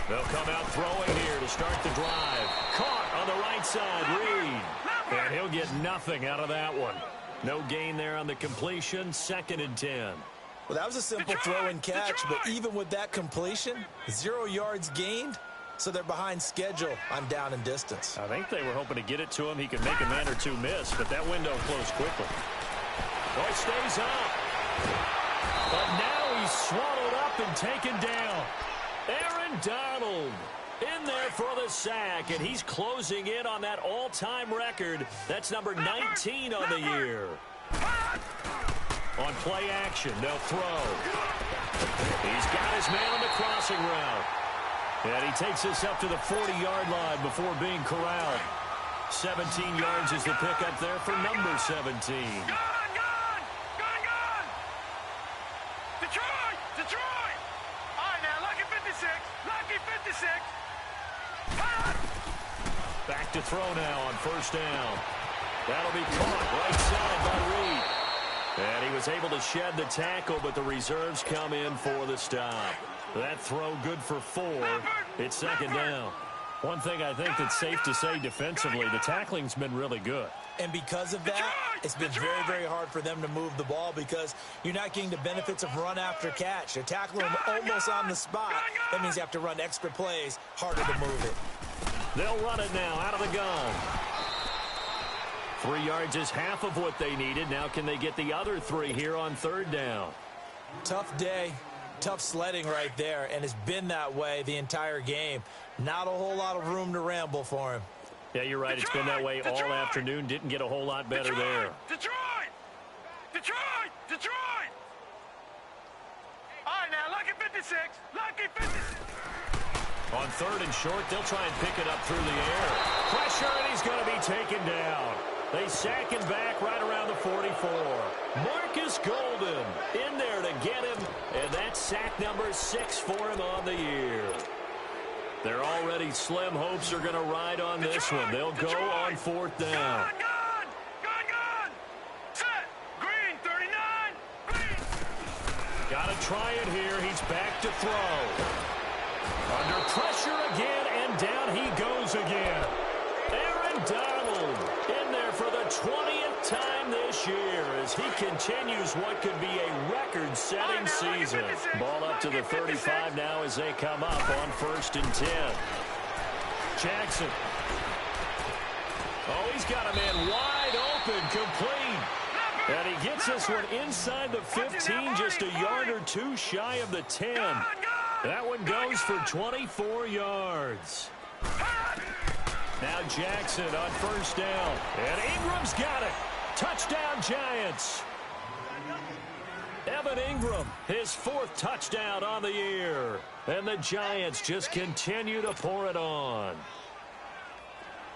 They'll come out throwing here to start the drive. Caught on the right side, Reed. And he'll get nothing out of that one. No gain there on the completion. 2nd and 10. Well, that was a simple throw and catch, but even with that completion, 0 yards gained, so they're behind schedule on down and distance. I think they were hoping to get it to him. He could make a man or two miss, but that window closed quickly. Oh, it stays up. But now he's swallowed up and taken down. Aaron Donald in there for the sack, and he's closing in on that all-time record. That's number 19 on the year. On play action, they'll throw. He's got his man on the crossing route. And he takes this up to the 40-yard line before being corralled. 17 yards is the pickup there for number 17. Detroit! All right, now, lucky 56. Back to throw now on 1st down. That'll be caught right side by Reed. And he was able to shed the tackle, but the reserves come in for the stop. That throw good for 4. It's 2nd down. One thing I think that's safe to say defensively, the tackling's been really good. And because of that, it's been very, very hard for them to move the ball because you're not getting the benefits of run after catch. They're tackling them almost on the spot. That means you have to run extra plays, harder to move it. They'll run it now out of the gun. 3 yards is half of what they needed. Now can they get the other 3 here on 3rd down? Tough day, tough sledding right there, and it's been that way the entire game. Not a whole lot of room to ramble for him. Yeah, you're right. It's been that way all afternoon. Didn't get a whole lot better there. Detroit! Detroit! Detroit! All right, now, lucky 56. Lucky 56. On 3rd and short, they'll try and pick it up through the air. Pressure, and he's going to be taken down. They sack him back right around the 44. Marcus Golden in there to get him, and that's sack number 6 for him on the year. Their already slim hopes are going to ride on this one. They'll go on 4th down. Gun! Set! Green, 39! Green! Got to try it here. He's back to throw. Under pressure again, and down he goes again. Aaron Donald in there for the 20th time this year as he continues what could be a record-setting season. Ball up to the 35 now as they come up on 1st and 10. Jackson. Oh, he's got a man wide open, complete. And he gets this one inside the 15, just a yard or two shy of the 10. That one goes for 24 yards. Now Jackson on 1st down. And Ingram's got it. Touchdown, Giants. Evan Ingram, his 4th touchdown on the year. And the Giants just continue to pour it on.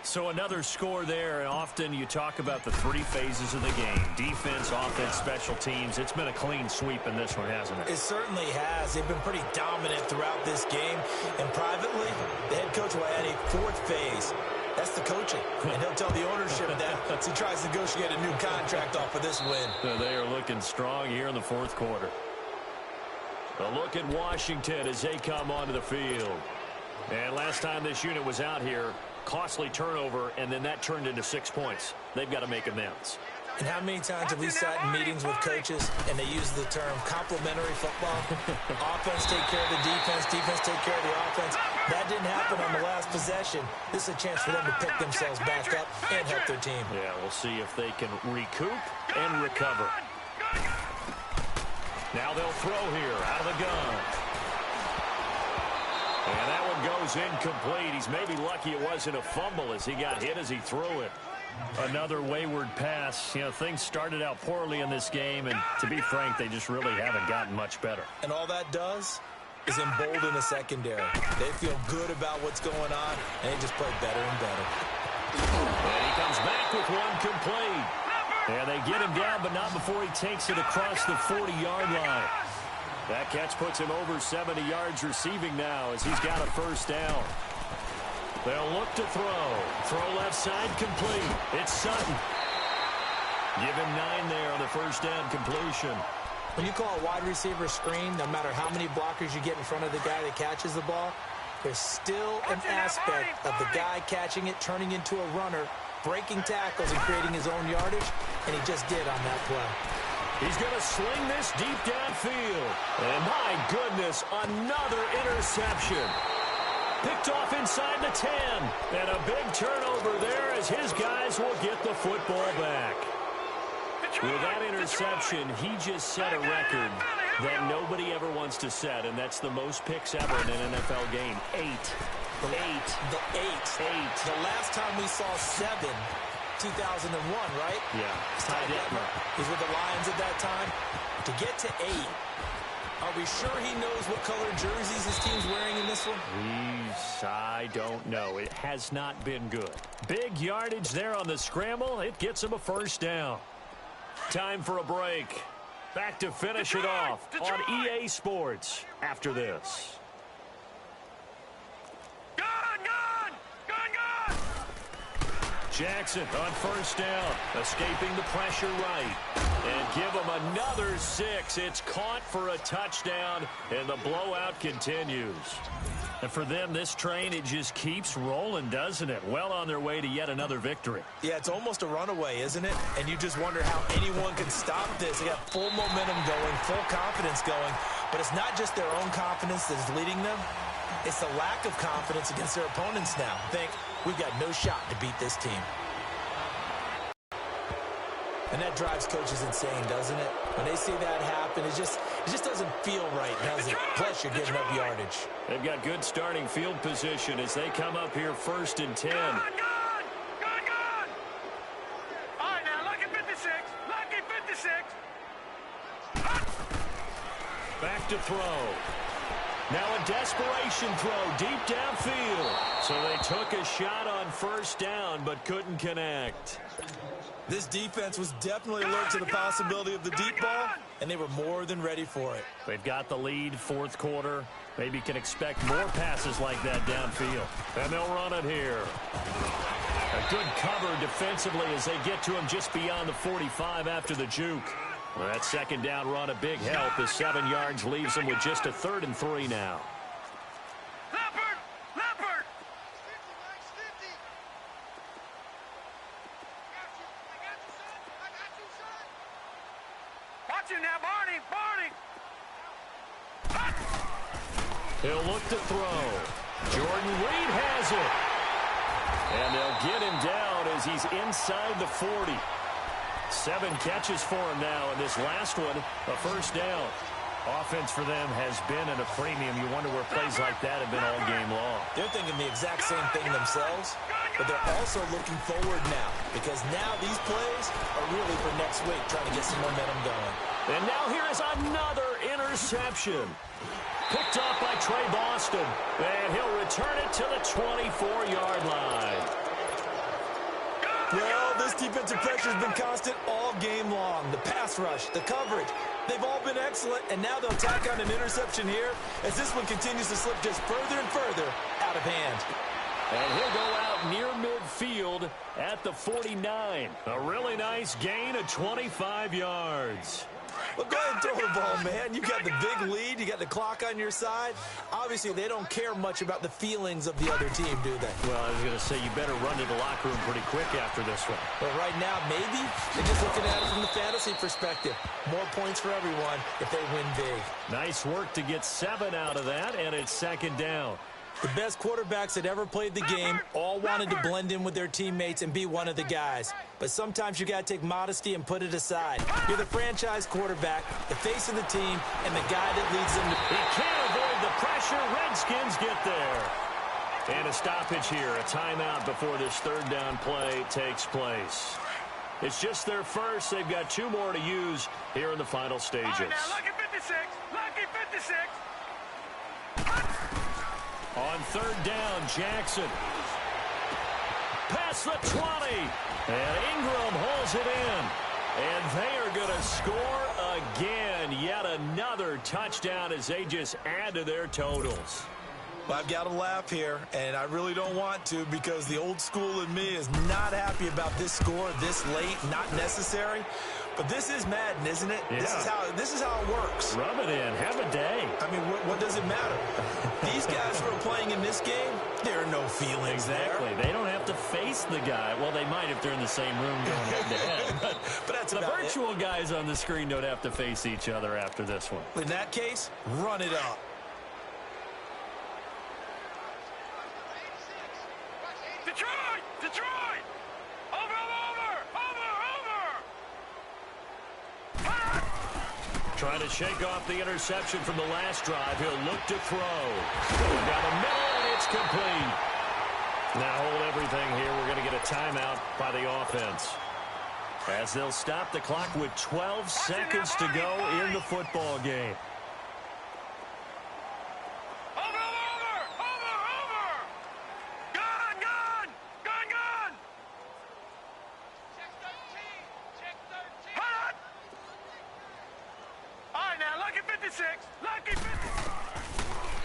So another score there, and often you talk about the 3 phases of the game. Defense, offense, special teams. It's been a clean sweep in this one, hasn't it? It certainly has. They've been pretty dominant throughout this game. And privately, the head coach will add a 4th phase. That's the coaching. And he'll tell the ownership that as he tries to negotiate a new contract off of this win. So they are looking strong here in the 4th quarter. A look at Washington as they come onto the field. And last time this unit was out here, costly turnover, and then that turned into 6 points. They've got to make amends. And how many times have we sat in meetings with coaches and they use the term complementary football? Offense take care of the defense, defense take care of the offense. That didn't happen on the last possession. This is a chance for them to pick themselves back up and help their team. Yeah, we'll see if they can recoup and recover. Now they'll throw here out of the gun. And that one goes incomplete. He's maybe lucky it wasn't a fumble as he got hit as he threw it. Another wayward pass. You know, things started out poorly in this game, and to be frank, they just really haven't gotten much better. And all that does is embolden the secondary. They feel good about what's going on, and they just play better and better. And he comes back with one complete. And they get him down, but not before he takes it across the 40-yard line. That catch puts him over 70 yards receiving now as he's got a 1st down. They'll look to throw. Throw left side complete. It's Sutton. Give him 9 there on the 1st down completion. When you call a wide receiver screen, no matter how many blockers you get in front of the guy that catches the ball, there's still an aspect of the guy catching it, turning into a runner, breaking tackles and creating his own yardage, and he just did on that play. He's going to sling this deep downfield. And my goodness, another interception. Picked off inside the 10. And a big turnover there as his guys will get the football back. With that interception, he just set a record that nobody ever wants to set, and that's the most picks ever in an NFL game. 8. The last time we saw 7, 2001, right? Yeah. Ty Detmer. He was with the Lions at that time. To get to 8, are we sure he knows what color jerseys his team's wearing in this one? I don't know. It has not been good. Big yardage there on the scramble. It gets him a 1st down. Time for a break. Back to finish it off on EA Sports after this. Jackson on 1st down, escaping the pressure right. And give him another 6. It's caught for a touchdown, and the blowout continues. And for them, this train, it just keeps rolling, doesn't it? Well on their way to yet another victory. Yeah, it's almost a runaway, isn't it? And you just wonder how anyone can stop this. They got full momentum going, full confidence going. But it's not just their own confidence that's leading them. It's the lack of confidence against their opponents now. Think, we've got no shot to beat this team. And that drives coaches insane, doesn't it? When they see that happen, it just doesn't feel right, does it? Plus, you're giving up yardage. They've got good starting field position as they come up here 1st and 10. to throw. Now a desperation throw deep downfield. So they took a shot on first down but couldn't connect. This defense was definitely alert to the possibility of the deep ball, and they were more than ready for it. They've got the lead, fourth quarter. Maybe can expect more passes like that downfield. And they'll run it here. A good cover defensively as they get to him just beyond the 45 after the juke. Well, that second down run a big help as 7 yards leaves them with just a 3rd and 3 now. Leopard! Watch him now, Barney! He'll look to throw. Jordan Reed has it. And they'll get him down as he's inside the 40. 7 catches for him now, and this last one, a first down. Offense for them has been at a premium. You wonder where plays like that have been all game long. They're thinking the exact same thing themselves, but they're also looking forward now because now these plays are really for next week, trying to get some momentum going. And now here is another interception. Picked off by Trey Boston, and he'll return it to the 24-yard line. Well, this defensive pressure has been constant all game long. The pass rush, the coverage, they've all been excellent, and now they'll tack on an interception here as this one continues to slip just further and further out of hand. And he'll go out near midfield at the 49. A really nice gain of 25 yards. Well, go ahead and throw the ball, man. You got the big lead. You got the clock on your side. Obviously, they don't care much about the feelings of the other team, do they? Well, I was going to say you better run to the locker room pretty quick after this one. But right now, maybe they're just looking at it from the fantasy perspective. More points for everyone if they win big. Nice work to get 7 out of that, and it's second down. The best quarterbacks that ever played the game all wanted to blend in with their teammates and be one of the guys. But sometimes you got to take modesty and put it aside. You're the franchise quarterback, the face of the team, and the guy that leads them to... He can't avoid the pressure. Redskins get there. And a stoppage here, a timeout before this third down play takes place. It's just their first. They've got 2 more to use here in the final stages. All right, now, lucky 56. Lucky 56. On third down, Jackson. Past the 20. And Ingram holds it in. And they are going to score again. Yet another touchdown as they just add to their totals. Well, I've got to laugh here, and I really don't want to because the old school in me is not happy about this score this late, not necessary. But this is Madden, isn't it? Yeah. This is how it works. Rub it in. Have a day. I mean, what does it matter? These guys who are playing in this game, there are no feelings Exactly. there. They don't have to face the guy. Well, they might if they're in the same room going head-to-head. But that's The about virtual guys on the screen don't have to face each other after this one. it. In that case, run it up. Detroit! Over! Trying to shake off the interception from the last drive. He'll look to throw. Going down the middle, and it's complete. Now hold everything here. We're going to get a timeout by the offense, as they'll stop the clock with 12 seconds to go in the football game.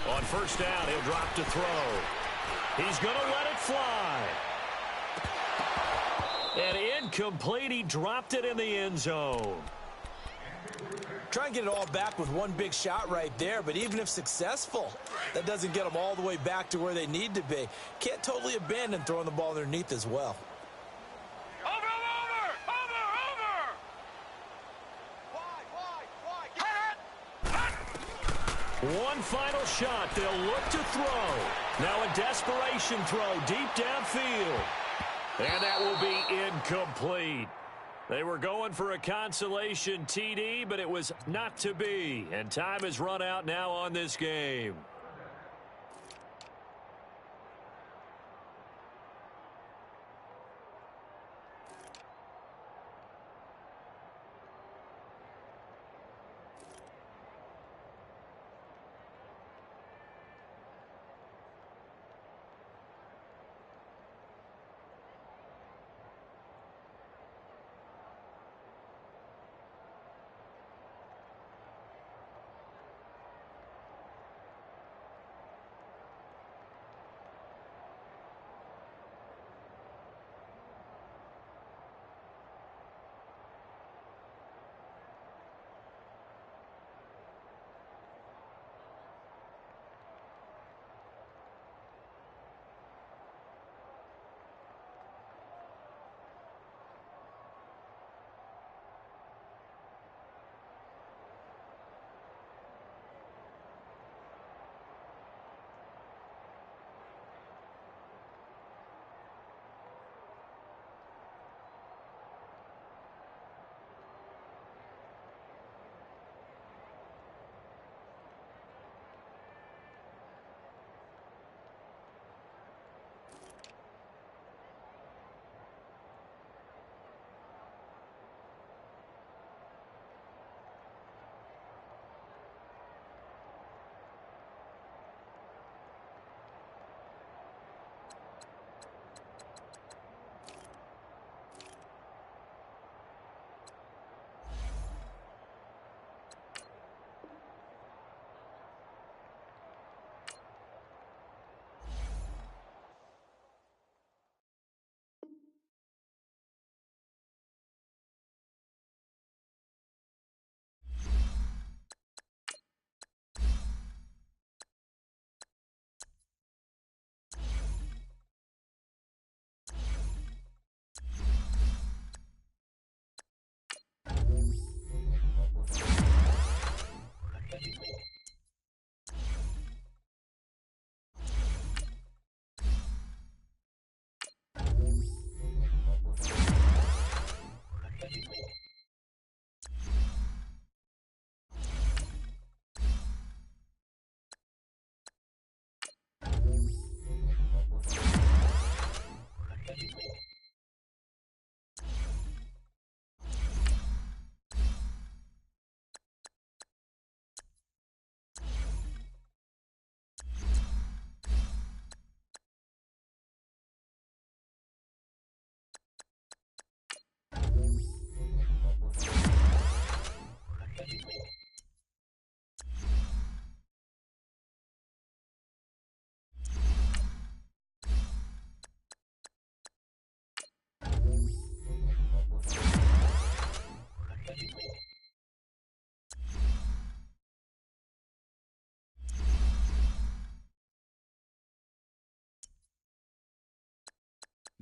On first down, he'll drop to throw. He's going to let it fly. And incomplete. He dropped it in the end zone. Try and get it all back with one big shot right there, but even if successful, that doesn't get them all the way back to where they need to be. Can't totally abandon throwing the ball underneath as well. One final shot. They'll look to throw. Now a desperation throw deep downfield. And that will be incomplete. They were going for a consolation TD, but it was not to be. And time has run out now on this game.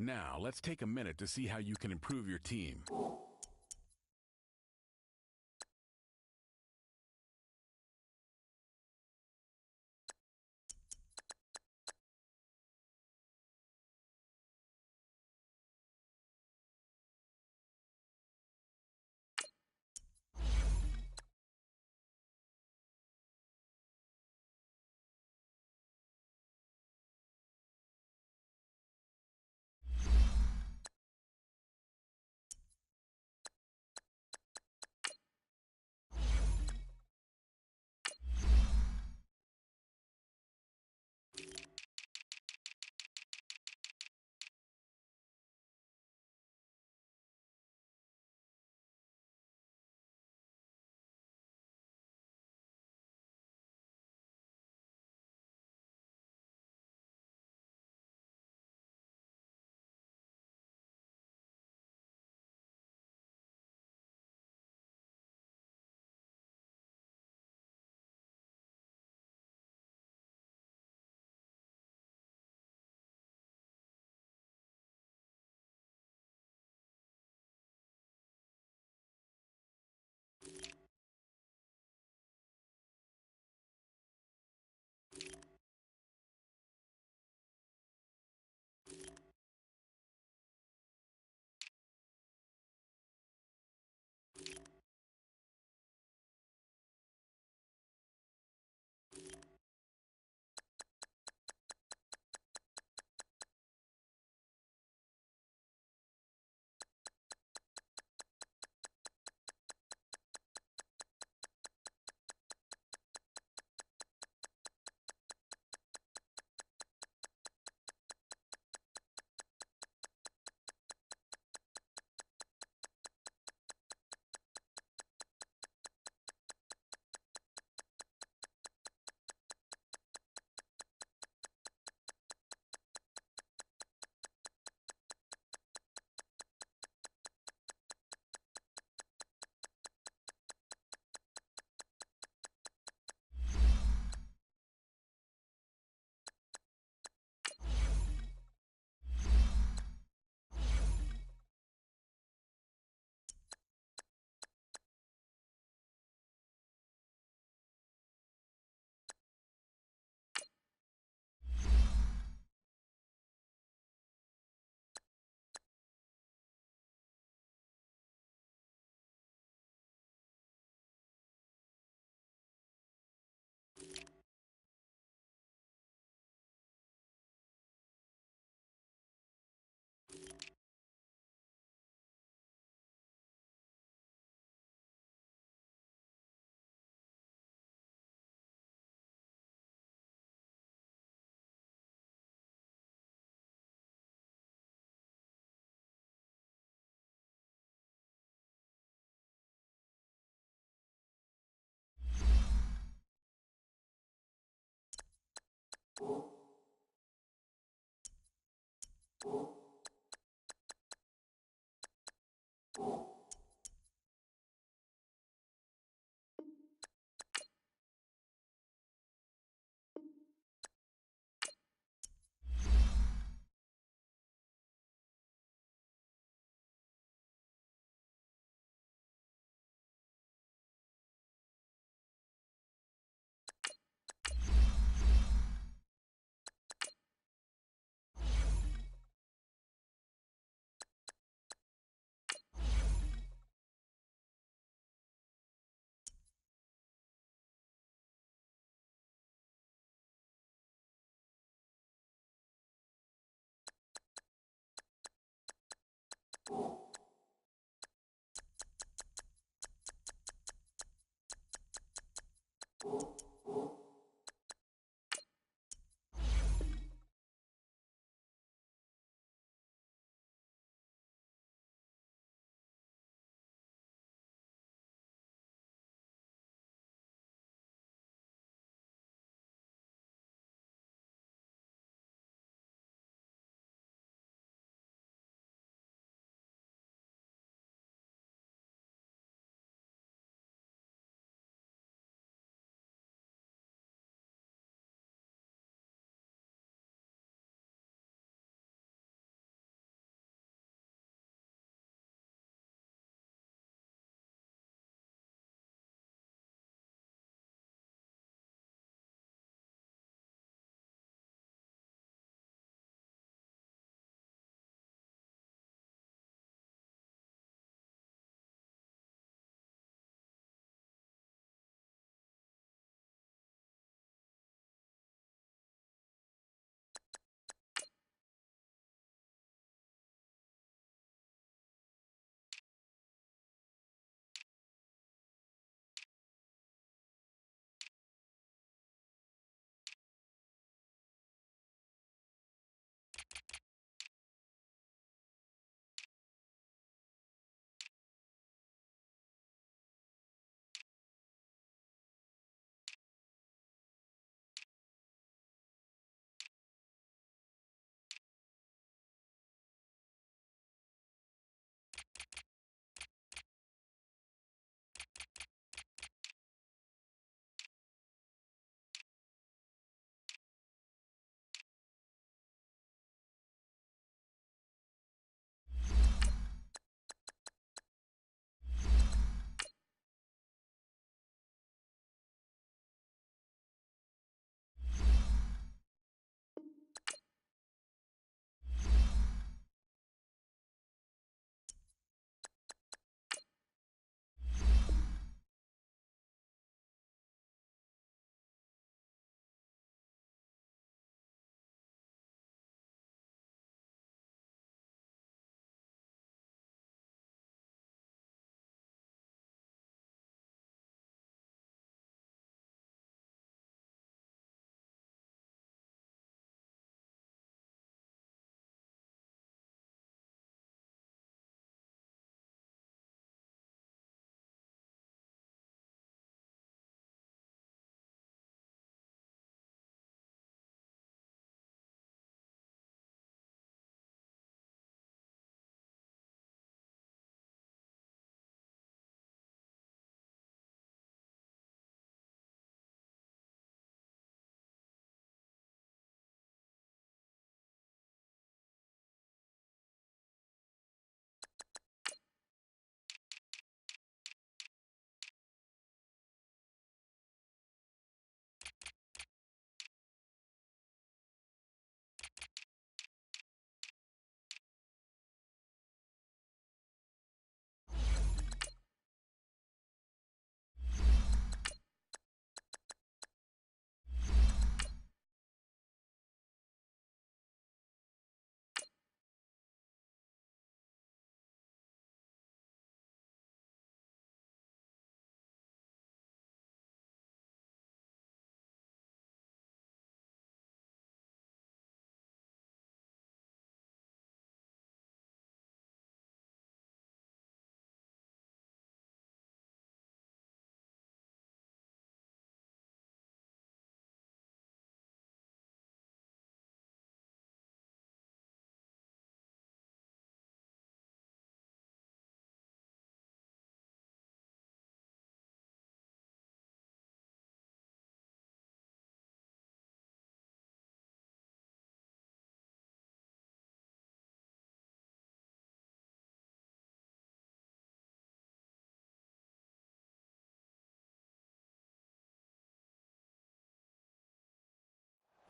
Now, let's take a minute to see how you can improve your team.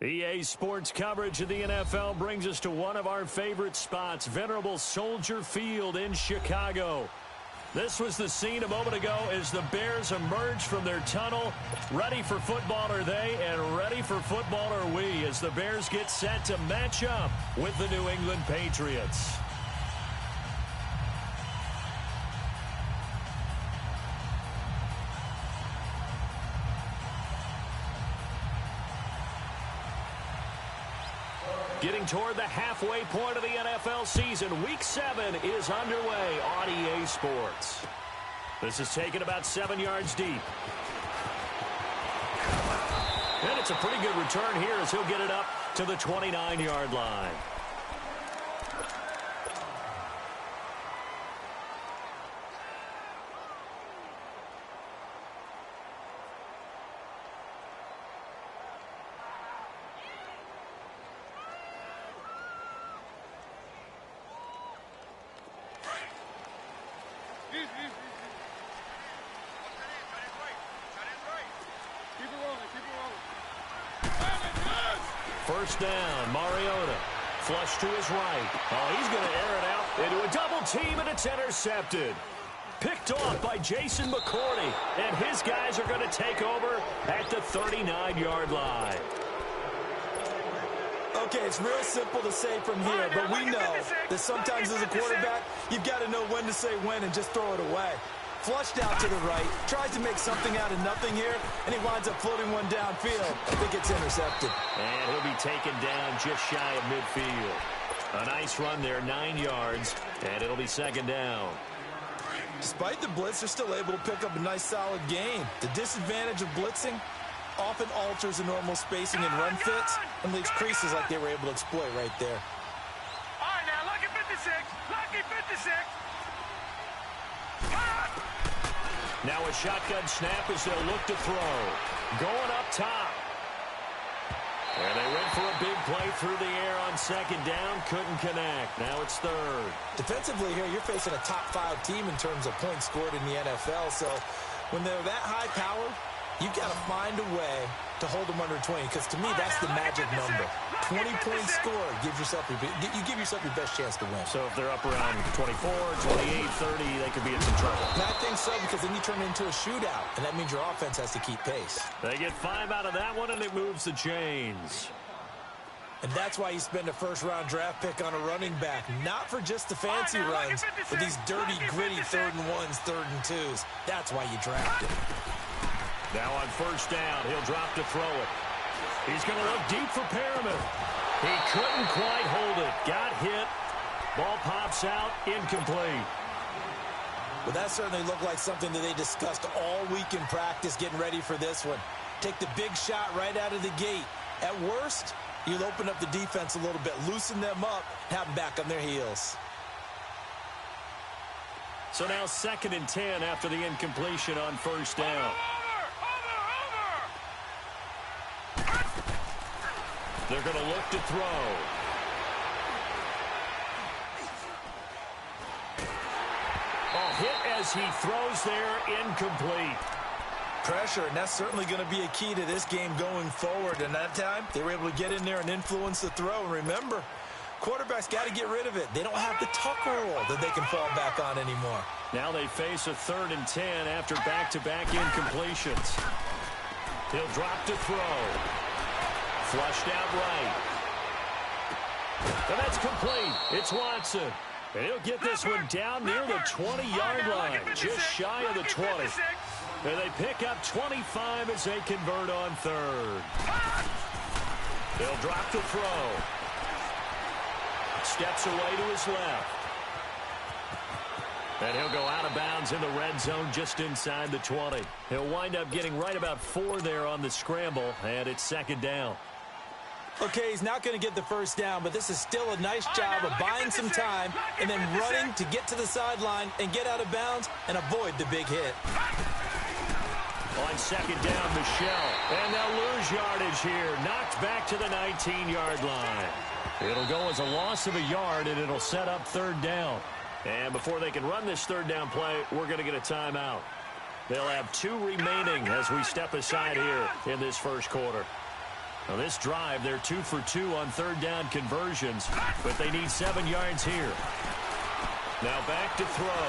EA Sports coverage of the NFL brings us to one of our favorite spots, venerable Soldier Field in Chicago. This was the scene a moment ago as the Bears emerged from their tunnel. Ready for football are they, and ready for football are we, as the Bears get set to match up with the New England Patriots. Getting toward the halfway point of the NFL season, Week 7 is underway on EA Sports. This is taken about 7 yards deep. And it's a pretty good return here as he'll get it up to the 29-yard line. First down, Mariota. Flush to his right. Oh, he's going to air it out into a double team, and it's intercepted. Picked off by Jason McCourty, and his guys are going to take over at the 39-yard line. Okay, it's real simple to say from here, but we know that sometimes as a quarterback, you've got to know when to say when and just throw it away. Flushed out to the right, tries to make something out of nothing here, and he winds up floating one downfield. I think it's intercepted. And he'll be taken down just shy of midfield. A nice run there, 9 yards, and it'll be second down. Despite the blitz, they're still able to pick up a nice solid gain. The disadvantage of blitzing often alters the normal spacing and run fits and leaves creases like they were able to exploit right there. All right, now, lucky 56. Lucky 56. Now a shotgun snap as they'll look to throw. Going up top. And they went for a big play through the air on second down. Couldn't connect. Now it's third. Defensively here, you're facing a top-5 team in terms of points scored in the NFL. So when they're that high-powered, you've got to find a way to hold them under 20. Because to me, that's the magic number. 20-point score gives yourself you give yourself your best chance to win. So if they're up around 24, 28, 30, they could be in some trouble. And I think so, because then you turn it into a shootout, and that means your offense has to keep pace. They get 5 out of that one, and it moves the chains. And that's why you spend a first-round draft pick on a running back, not for just the fancy runs, but these dirty, gritty 3rd and 1s, 3rd and 2s. That's why you draft him. Now on first down, he'll drop to throw it. He's going to look deep for Perriman. He couldn't quite hold it. Got hit. Ball pops out. Incomplete. Well, that certainly looked like something that they discussed all week in practice getting ready for this one. Take the big shot right out of the gate. At worst, you'll open up the defense a little bit, loosen them up, have them back on their heels. So now 2nd and 10 after the incompletion on first down. They're going to look to throw. Oh, hit as he throws there, incomplete. Pressure, and that's certainly going to be a key to this game going forward. And that time, they were able to get in there and influence the throw. And remember, quarterbacks got to get rid of it. They don't have the tucker roll that they can fall back on anymore. Now they face a 3rd and 10 after back-to-back incompletions. He'll drop to throw. Flushed out right. And that's complete. It's Watson. And he'll get this one down near the 20-yard line, just shy of the 20. And they pick up 25 as they convert on 3rd. They'll drop to throw. Steps away to his left. And he'll go out of bounds in the red zone just inside the 20. He'll wind up getting right about 4 there on the scramble, and it's second down. Okay, he's not going to get the first down, but this is still a nice job of buying some time and then running to get to the sideline and get out of bounds and avoid the big hit. On second down, Michelle. And they'll lose yardage here. Knocked back to the 19-yard line. It'll go as a loss of a yard, and it'll set up 3rd down. And before they can run this 3rd down play, we're going to get a timeout. They'll have 2 remaining as we step aside here in this first quarter. Well, this drive, they're 2 for 2 on third down conversions, but they need 7 yards here. Now back to throw.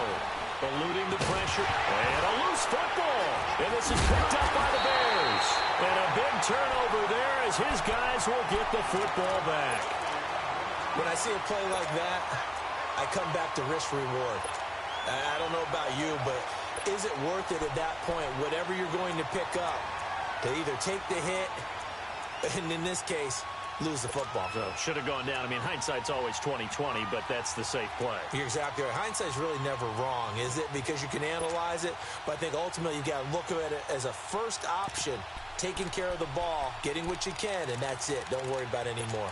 Eluding the pressure. And a loose football. And this is picked up by the Bears. And a big turnover there as his guys will get the football back. When I see a play like that, I come back to risk reward. I don't know about you, but is it worth it at that point, whatever you're going to pick up, to either take the hit, and in this case, lose the football? So should have gone down. I mean, hindsight's always 20/20, but that's the safe play. You're exactly right. Hindsight's really never wrong, is it? Because you can analyze it, but I think ultimately you got to look at it as a first option, taking care of the ball, getting what you can, and that's it. Don't worry about any more.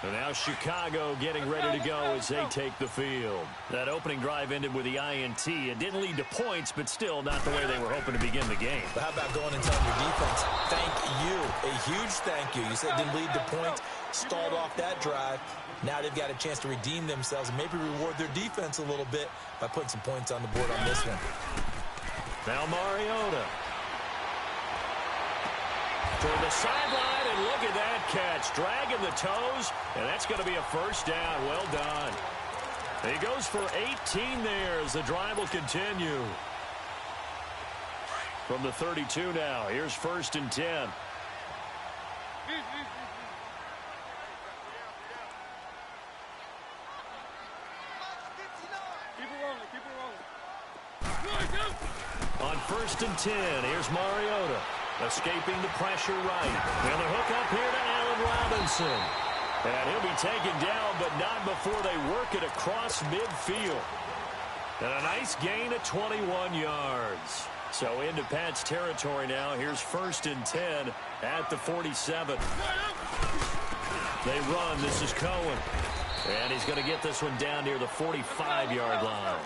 And now Chicago getting ready to go as they take the field. That opening drive ended with the INT. It didn't lead to points, but still not the way they were hoping to begin the game. But how about going and telling your defense, thank you, a huge thank you. You said it didn't lead to points, stalled off that drive. Now they've got a chance to redeem themselves and maybe reward their defense a little bit by putting some points on the board on this one. Now Mariota. Toward the sideline, and look at that catch. Dragging the toes, and that's going to be a first down. Well done. He goes for 18 there as the drive will continue. From the 32 now, here's 1st and 10. On 1st and 10, here's Mariota. Escaping the pressure right. And the hook up here to Allen Robinson. And he'll be taken down, but not before they work it across midfield. And a nice gain of 21 yards. So into Pat's territory now. Here's 1st and 10 at the 47. They run. This is Cohen. And he's going to get this one down near the 45-yard line.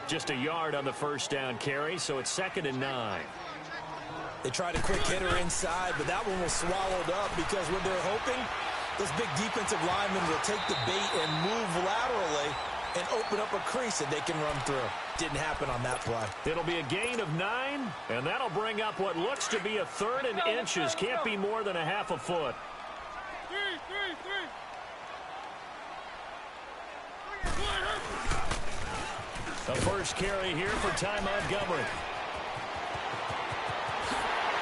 Just a yard on the first down carry, so it's 2nd and 9. They tried a quick hitter inside, but that one was swallowed up because what they're hoping, those big defensive linemen will take the bait and move laterally and open up a crease that they can run through. Didn't happen on that play. It'll be a gain of 9, and that'll bring up what looks to be a 3rd and inches. Can't be more than a half a foot. The first carry here for Ty Montgomery.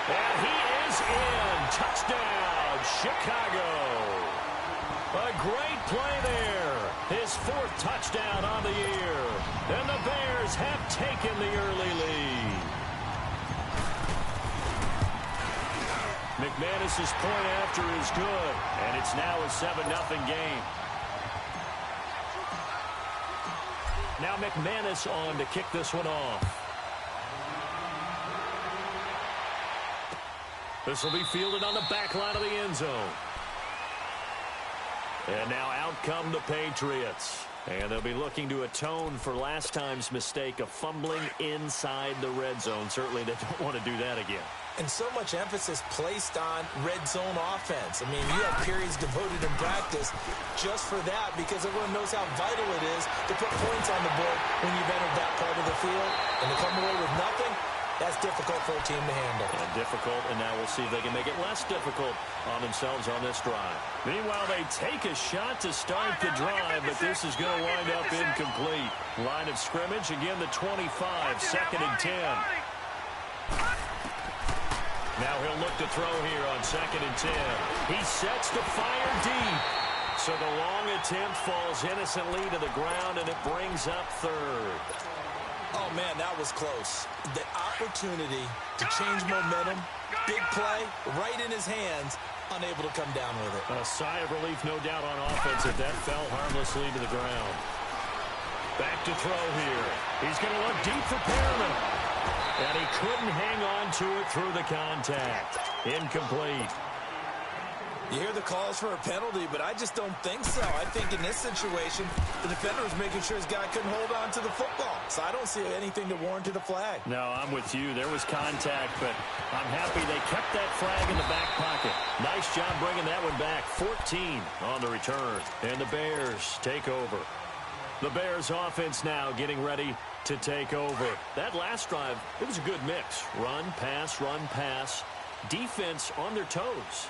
And he is in. Touchdown, Chicago. A great play there. His 4th touchdown on the year. And the Bears have taken the early lead. McManus's point after is good. And it's now a 7-0 game. Now McManus on to kick this one off. This will be fielded on the back line of the end zone. And now out come the Patriots. And they'll be looking to atone for last time's mistake of fumbling inside the red zone. Certainly they don't want to do that again. And so much emphasis placed on red zone offense. I mean, you have periods devoted in practice just for that because everyone knows how vital it is to put points on the board when you've entered that part of the field. And to come away with nothing, that's difficult for a team to handle. And difficult, and now we'll see if they can make it less difficult on themselves on this drive. Meanwhile, they take a shot to start the drive, but this is going to wind up incomplete. Line of scrimmage, again the 25, 2nd and 10. Now he'll look to throw here on 2nd and 10. He sets to fire deep. So the long attempt falls innocently to the ground, and it brings up 3rd. Oh, man, that was close. The opportunity to change momentum, big play, right in his hands, unable to come down with it. A sigh of relief, no doubt, on offense if that fell harmlessly to the ground. Back to throw here. He's going to look deep for Perriman. And he couldn't hang on to it through the contact. Incomplete. You hear the calls for a penalty, but I just don't think so. I think in this situation, the defender was making sure his guy couldn't hold on to the football. So I don't see anything to warrant a flag. No, I'm with you. There was contact, but I'm happy they kept that flag in the back pocket. Nice job bringing that one back. 14 on the return. And the Bears take over. The Bears offense now getting ready to take over. That last drive, it was a good mix. Run, pass, defense on their toes.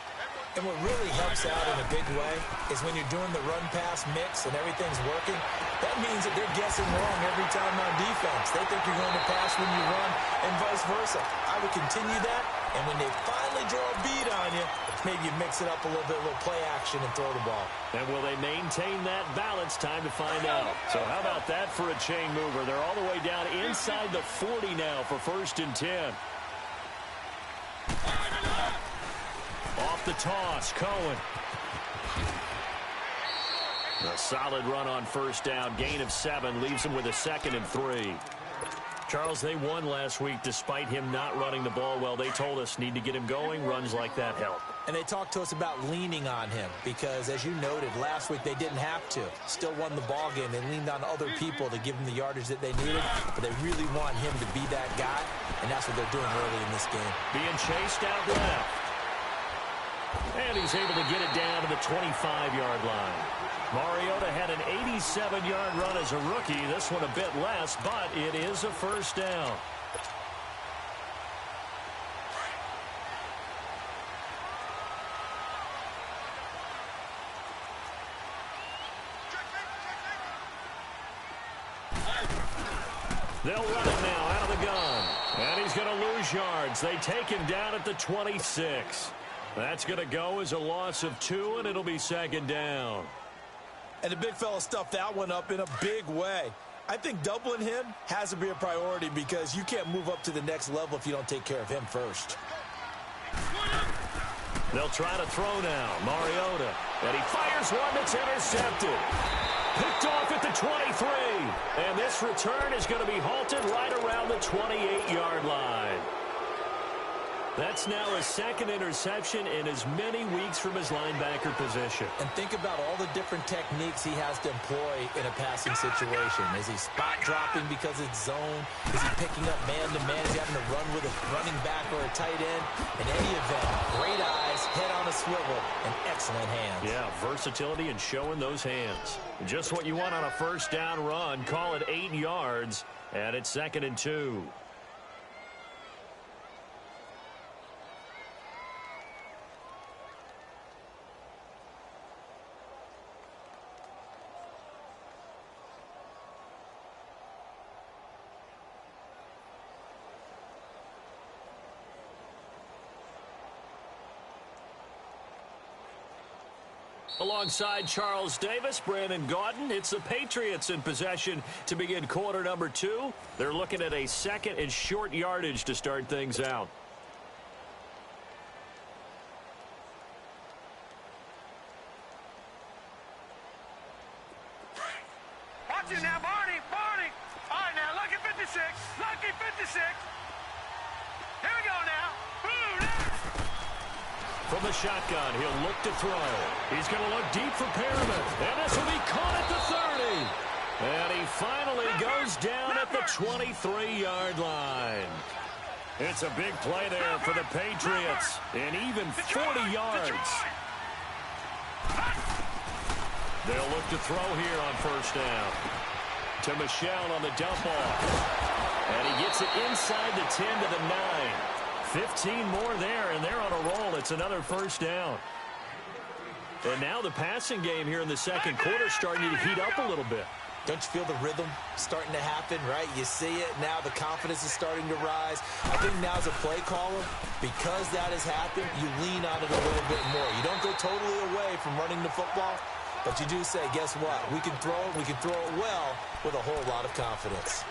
And what really helps out in a big way is when you're doing the run-pass mix and everything's working, that means that they're guessing wrong every time on defense. They think you're going to pass when you run and vice versa. I would continue that, and when they finally draw a beat on you, maybe you mix it up a little bit, a little play action and throw the ball. And will they maintain that balance? Time to find out. So how about that for a chain mover? They're all the way down inside the 40 now for 1st and 10. Off the toss, Cohen. A solid run on 1st down. Gain of 7 leaves him with a 2nd and 3. Charles, they won last week despite him not running the ball well. They told us need to get him going. Runs like that help. And they talked to us about leaning on him because, as you noted, last week they didn't have to. Still won the ball game. They leaned on other people to give them the yardage that they needed, but they really want him to be that guy, and that's what they're doing early in this game. Being chased out left. And he's able to get it down to the 25-yard line. Mariota had an 87-yard run as a rookie. This one a bit less, but it is a 1st down. They'll run it now out of the gun. And he's going to lose yards. They take him down at the 26. That's going to go as a loss of 2, and it'll be 2nd down. And the big fella stuffed that one up in a big way. I think doubling him has to be a priority because you can't move up to the next level if you don't take care of him first. They'll try to throw now. Mariota. And he fires one that's intercepted. Picked off at the 23. And this return is going to be halted right around the 28-yard line. That's now his 2nd interception in as many weeks from his linebacker position. And think about all the different techniques he has to employ in a passing situation. Is he spot dropping because it's zone? Is he picking up man-to-man? Is he having to run with a running back or a tight end? In any event, great eyes, head on a swivel, and excellent hands. Yeah, versatility and showing those hands. Just what you want on a 1st down run. Call it 8 yards, and it's 2nd and 2. Alongside Charles Davis, Brandon Gaudin, it's the Patriots in possession to begin quarter number 2. They're looking at a 2nd and short yardage to start things out. Watch it now, Barney. All right, now, lucky 56. Lucky 56. Here we go now. From the shotgun, he'll look to throw. He's going to look deep for Perriman. And this will be caught at the 30. And he finally goes down at the 23-yard line. It's a big play there for the Patriots. And even 40 yards. They'll look to throw here on 1st down. To Michel on the dump off. And he gets it inside the 10 to the 9. 15 more there, and they're on a roll. It's another 1st down. And now the passing game here in the 2nd quarter starting to heat up a little bit. Don't you feel the rhythm starting to happen, right? You see it. Now the confidence is starting to rise. I think now as a play caller, because that has happened, you lean on it a little bit more. You don't go totally away from running the football, but you do say, guess what? We can throw it well with a whole lot of confidence.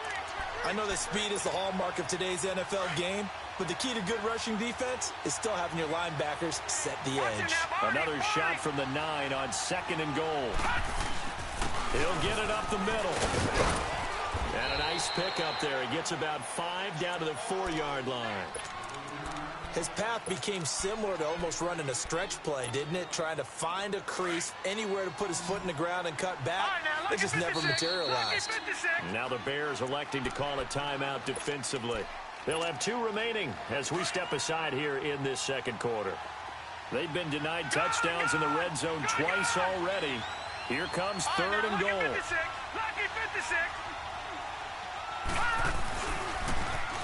I know that speed is the hallmark of today's NFL game, but the key to good rushing defense is still having your linebackers set the edge. Another shot from the 9 on 2nd and goal. He'll get it up the middle. And a nice pick up there. He gets about 5 down to the 4-yard line. His path became similar to almost running a stretch play, didn't it? Trying to find a crease, anywhere to put his foot in the ground and cut back. It just never materialized. Now the Bears electing to call a timeout defensively. They'll have 2 remaining as we step aside here in this 2nd quarter. They've been denied touchdowns in the red zone twice already. Here comes 3rd and goal. Lucky 56.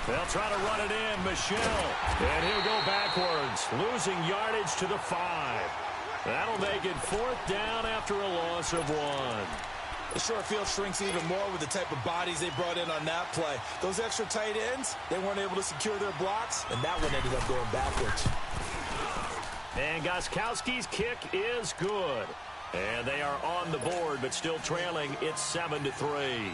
They'll try to run it in. Michel. And he'll go backwards, losing yardage to the 5. That'll make it 4th down after a loss of 1. The short field shrinks even more with the type of bodies they brought in on that play. Those extra tight ends, they weren't able to secure their blocks, and that one ended up going backwards. And Gostkowski's kick is good. And they are on the board, but still trailing. It's 7-3.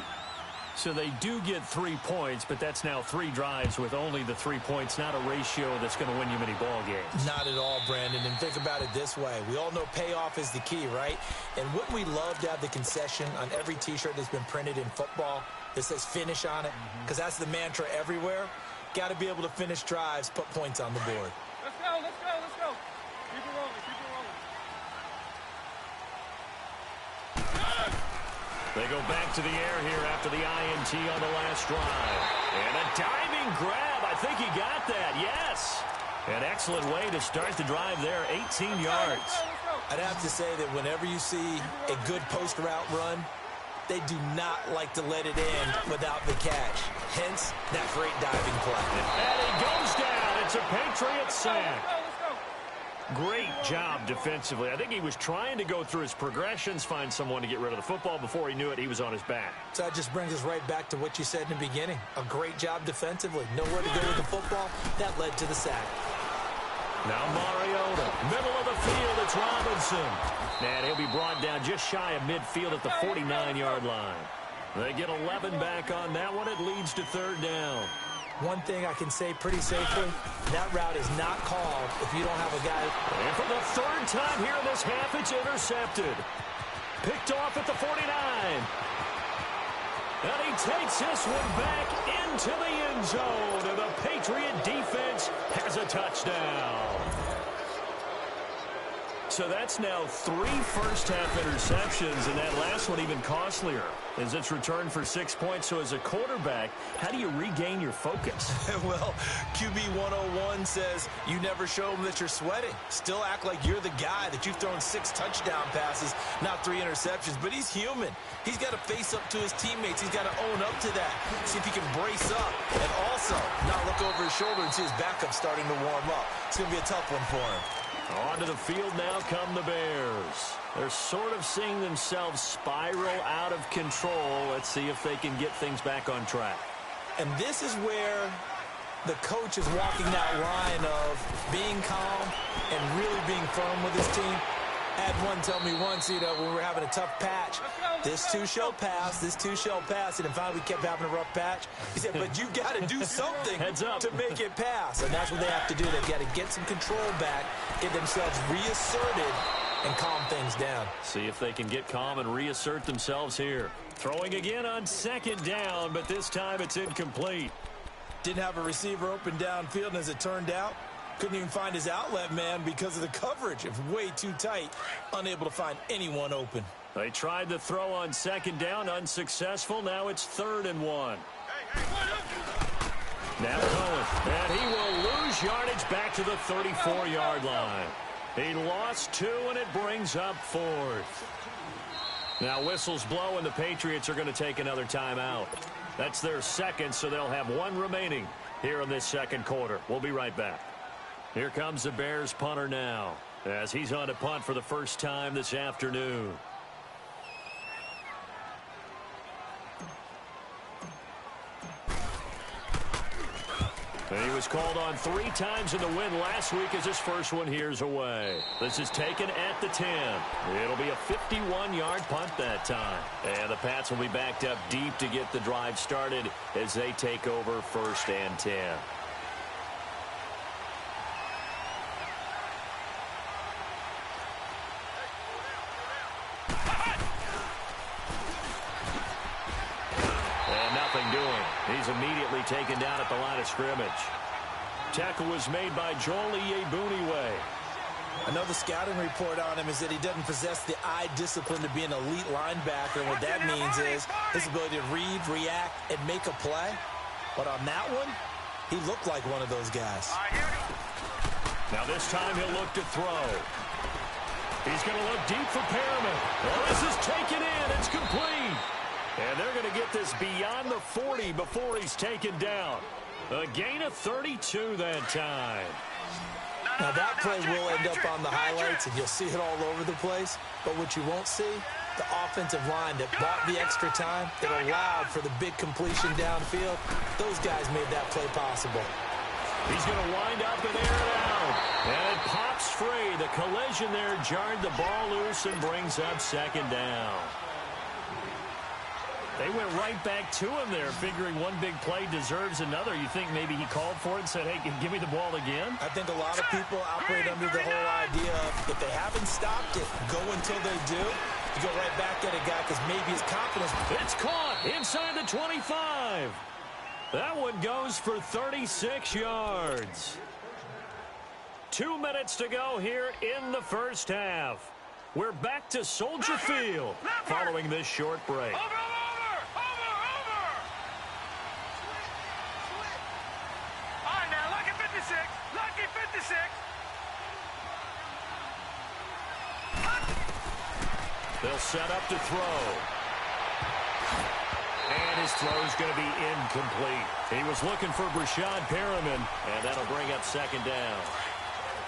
So they do get 3 points, but that's now 3 drives with only the 3 points, not a ratio that's going to win you many ball games. Not at all, Brandon. And think about it this way. We all know payoff is the key, right? And wouldn't we love to have the concession on every T-shirt that's been printed in football that says finish on it? Because that's the mantra everywhere. Got to be able to finish drives, put points on the board. Let's go, let's go, let's go. Keep it rolling, keep it rolling. They go back to the air here after the INT on the last drive. And a diving grab. I think he got that. Yes. An excellent way to start the drive there. 18 yards. I'd have to say that whenever you see a good post route run, they do not like to let it in without the catch. Hence, that great diving play. And he goes down. It's a Patriot sack. Great job defensively. I think he was trying to go through his progressions, find someone to get rid of the football. Before he knew it, he was on his back. So that just brings us right back to what you said in the beginning. A great job defensively. Nowhere to go with the football. That led to the sack. Now Mariota, middle of the field, it's Robinson. And he'll be brought down just shy of midfield at the 49-yard line. They get 11 back on that one. It leads to 3rd down. One thing I can say pretty safely, that route is not called if you don't have a guy. And for the 3rd time here in this half, it's intercepted. Picked off at the 49. And he takes this one back into the end zone. And the Patriot defense has a touchdown. So that's now 3 first-half interceptions, and that last one even costlier as it's returned for 6 points. So as a quarterback, how do you regain your focus? Well, QB 101 says you never show them that you're sweating. Still act like you're the guy, that you've thrown 6 touchdown passes, not 3 interceptions. But he's human. He's got to face up to his teammates. He's got to own up to that. See if he can brace up and also not look over his shoulder and see his backup starting to warm up. It's going to be a tough one for him. Onto the field now come the Bears. They're sort of seeing themselves spiral out of control. Let's see if they can get things back on track. And this is where the coach is walking that line of being calm and really being firm with his team. I had one tell me once, when we were having a tough patch, this too shall pass, this too shall pass. And then finally we kept having a rough patch. He said, but you got to do something to make it pass. And that's what they have to do. They've got to get some control back, get themselves reasserted, and calm things down. See if they can get calm and reassert themselves here. Throwing again on 2nd down, but this time it's incomplete. Didn't have a receiver open downfield, and as it turned out, couldn't even find his outlet man because of the coverage. It was way too tight, unable to find anyone open. They tried to throw on 2nd down, unsuccessful. Now it's 3rd and 1. Now Cohen, and he will lose yardage back to the 34-yard line. He lost 2, and it brings up 4th. Now whistles blow, and the Patriots are going to take another timeout. That's their 2nd, so they'll have 1 remaining here in this 2nd quarter. We'll be right back. Here comes the Bears punter now, as he's on to punt for the first time this afternoon. And he was called on 3 times in the win last week as his first one here's away. This is taken at the 10. It'll be a 51-yard punt that time. And the Pats will be backed up deep to get the drive started as they take over 1st and 10. He's immediately taken down at the line of scrimmage. Tackle was made by Joel Iyiegbuniwe. I know the scouting report on him is that he doesn't possess the eye discipline to be an elite linebacker. And what that means is his ability to read, react, and make a play. But on that one, he looked like one of those guys. Now this time he'll look to throw. He's going to look deep for Perriman. Well, this is taken in. It's complete. And they're going to get this beyond the 40 before he's taken down. A gain of 32 that time. Now, that play will end up on the highlights, and you'll see it all over the place. But what you won't see, the offensive line that bought the extra time, that allowed for the big completion downfield, those guys made that play possible. He's going to wind up and air it out. And it pops free. The collision there jarred the ball loose and brings up second down. They went right back to him there, figuring one big play deserves another. You think maybe he called for it and said, hey, give me the ball again? I think a lot of people operate under the whole idea of if they haven't stopped it, go until they do. You go right back at a guy because maybe his confidence. It's caught inside the 25. That one goes for 36 yards. 2 minutes to go here in the first half. We're back to Soldier Field following this short break. Over! All right, now, lucky 56. Lucky 56. They'll set up to throw. And his throw's going to be incomplete. He was looking for Brashad Perriman, and that'll bring up second down.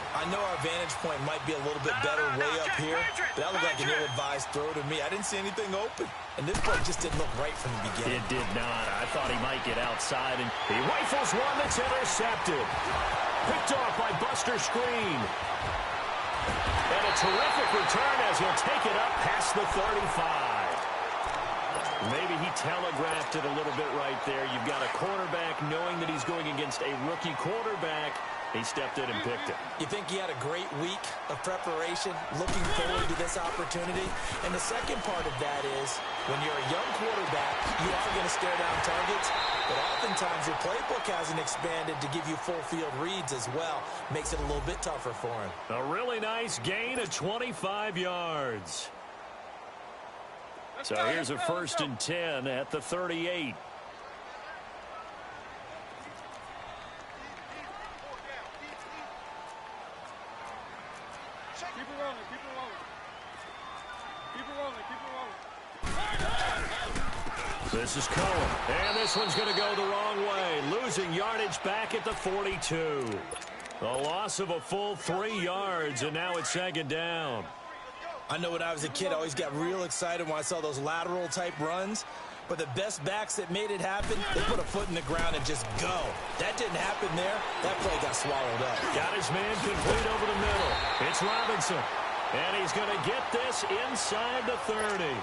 I know our vantage point might be a little bit better way up here, but that looked like an ill-advised throw to me. I didn't see anything open, and this play just didn't look right from the beginning. It did not. I thought he might get outside, and he rifles one that's intercepted. Picked off by Buster Screen. And a terrific return as he'll take it up past the 35. Maybe he telegraphed it a little bit right there. You've got a quarterback knowing that he's going against a rookie quarterback. He stepped in and picked it. You think he had a great week of preparation, looking forward to this opportunity? And the second part of that is, when you're a young quarterback, you are going to stare down targets, but oftentimes your playbook hasn't expanded to give you full field reads as well. Makes it a little bit tougher for him. A really nice gain of 25 yards. So here's a 1st and 10 at the 38. This is Cohen, and this one's going to go the wrong way, losing yardage back at the 42. A loss of a full 3 yards, and now it's second down. I know when I was a kid, I always got real excited when I saw those lateral-type runs. But the best backs that made it happen, they put a foot in the ground and just go. That didn't happen there. That play got swallowed up. Got his man complete over the middle. It's Robinson. And he's going to get this inside the 30.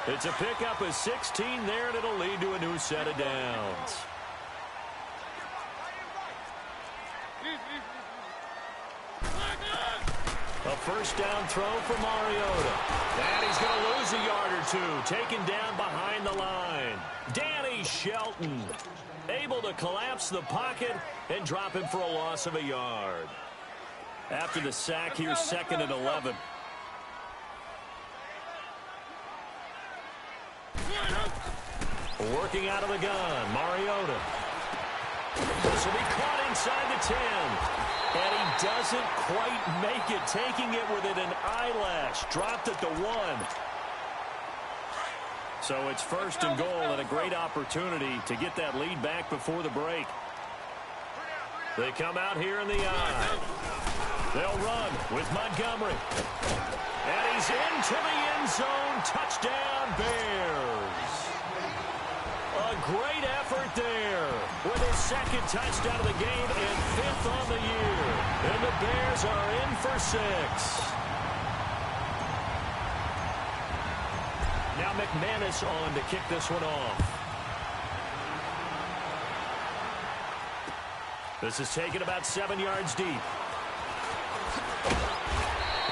It's a pickup of 16 there, and it'll lead to a new set of downs. A first down throw for Mariota. And he's going to lose a yard or two. Taken down behind the line. Danny Shelton able to collapse the pocket and drop him for a loss of a yard. After the sack, here's 2nd and 11. Working out of the gun, Mariota. This will be caught inside the 10. And he doesn't quite make it, taking it within an eyelash. Dropped at the 1. So it's 1st and goal, and a great opportunity to get that lead back before the break. They come out here in the eye. They'll run with Montgomery. And he's into the end zone. Touchdown, Bears. A great effort there with his 2nd touchdown of the game and 5th on the year. And the Bears are in for 6. Now McManus on to kick this one off. This is taken about 7 yards deep.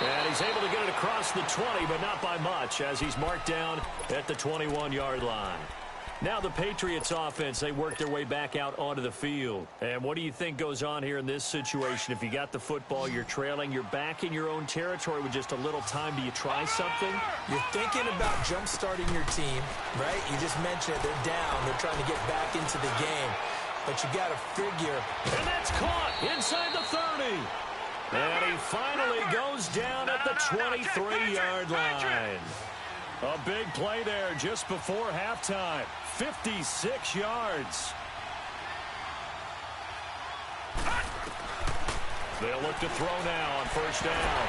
And he's able to get it across the 20, but not by much, as he's marked down at the 21-yard line. Now the Patriots offense, they work their way back out onto the field. And what do you think goes on here in this situation? If you got the football, you're trailing, you're back in your own territory with just a little time. Do you try something? You're thinking about jump-starting your team, right? You just mentioned it. They're down. They're trying to get back into the game. But you got to figure. And that's caught inside the 30. And he finally goes down at the 23-yard line. A big play there just before halftime. 56 yards. They'll look to throw now on first down.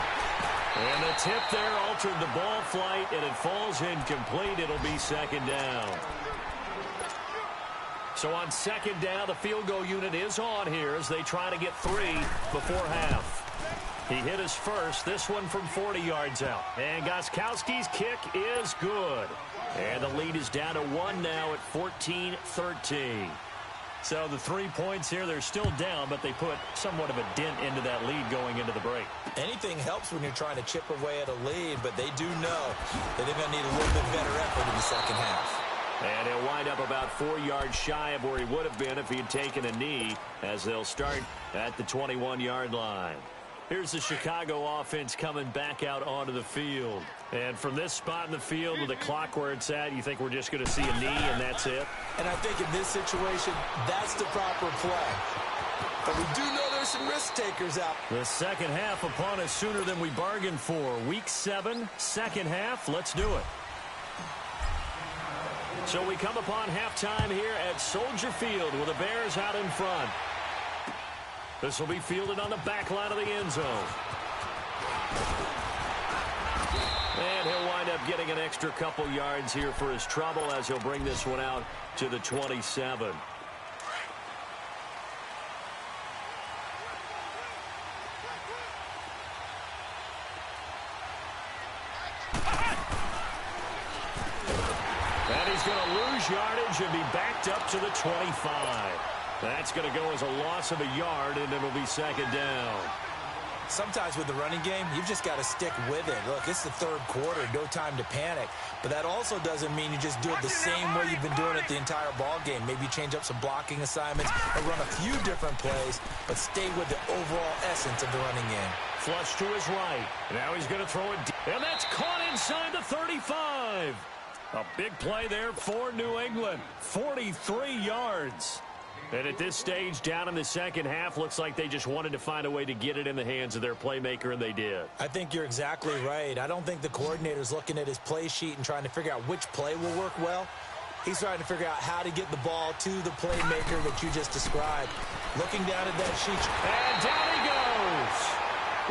And the tip there altered the ball flight, and it falls incomplete. It'll be second down. So on second down, the field goal unit is on here as they try to get 3 before half. He hit his first, this one from 40 yards out. And Gostkowski's kick is good. And the lead is down to 1 now at 14-13. So the 3 points here, they're still down, but they put somewhat of a dent into that lead going into the break. Anything helps when you're trying to chip away at a lead, but they do know that they're going to need a little bit better effort in the second half. And he'll wind up about 4 yards shy of where he would have been if he had taken a knee, as they'll start at the 21-yard line. Here's the Chicago offense coming back out onto the field. And from this spot in the field with the clock where it's at, you think we're just going to see a knee and that's it? And I think in this situation, that's the proper play. But we do know there's some risk takers out. The second half upon us sooner than we bargained for. Week 7, second half. Let's do it. So we come upon halftime here at Soldier Field with the Bears out in front. This will be fielded on the back line of the end zone. And he'll wind up getting an extra couple yards here for his trouble as he'll bring this one out to the 27. And he's going to lose yardage and be backed up to the 25. That's going to go as a loss of a yard, and it'll be second down. Sometimes with the running game, you've just got to stick with it. Look, it's the third quarter, no time to panic. But that also doesn't mean you just do it the same way you've been doing it the entire ball game. Maybe change up some blocking assignments or run a few different plays, but stay with the overall essence of the running game. Flush to his right. Now he's going to throw it deep. And that's caught inside the 35. A big play there for New England. 43 yards. And at this stage, down in the second half, looks like they just wanted to find a way to get it in the hands of their playmaker, and they did. I think you're exactly right. I don't think the coordinator's looking at his play sheet and trying to figure out which play will work well. He's trying to figure out how to get the ball to the playmaker that you just described. Looking down at that sheet. And down he goes.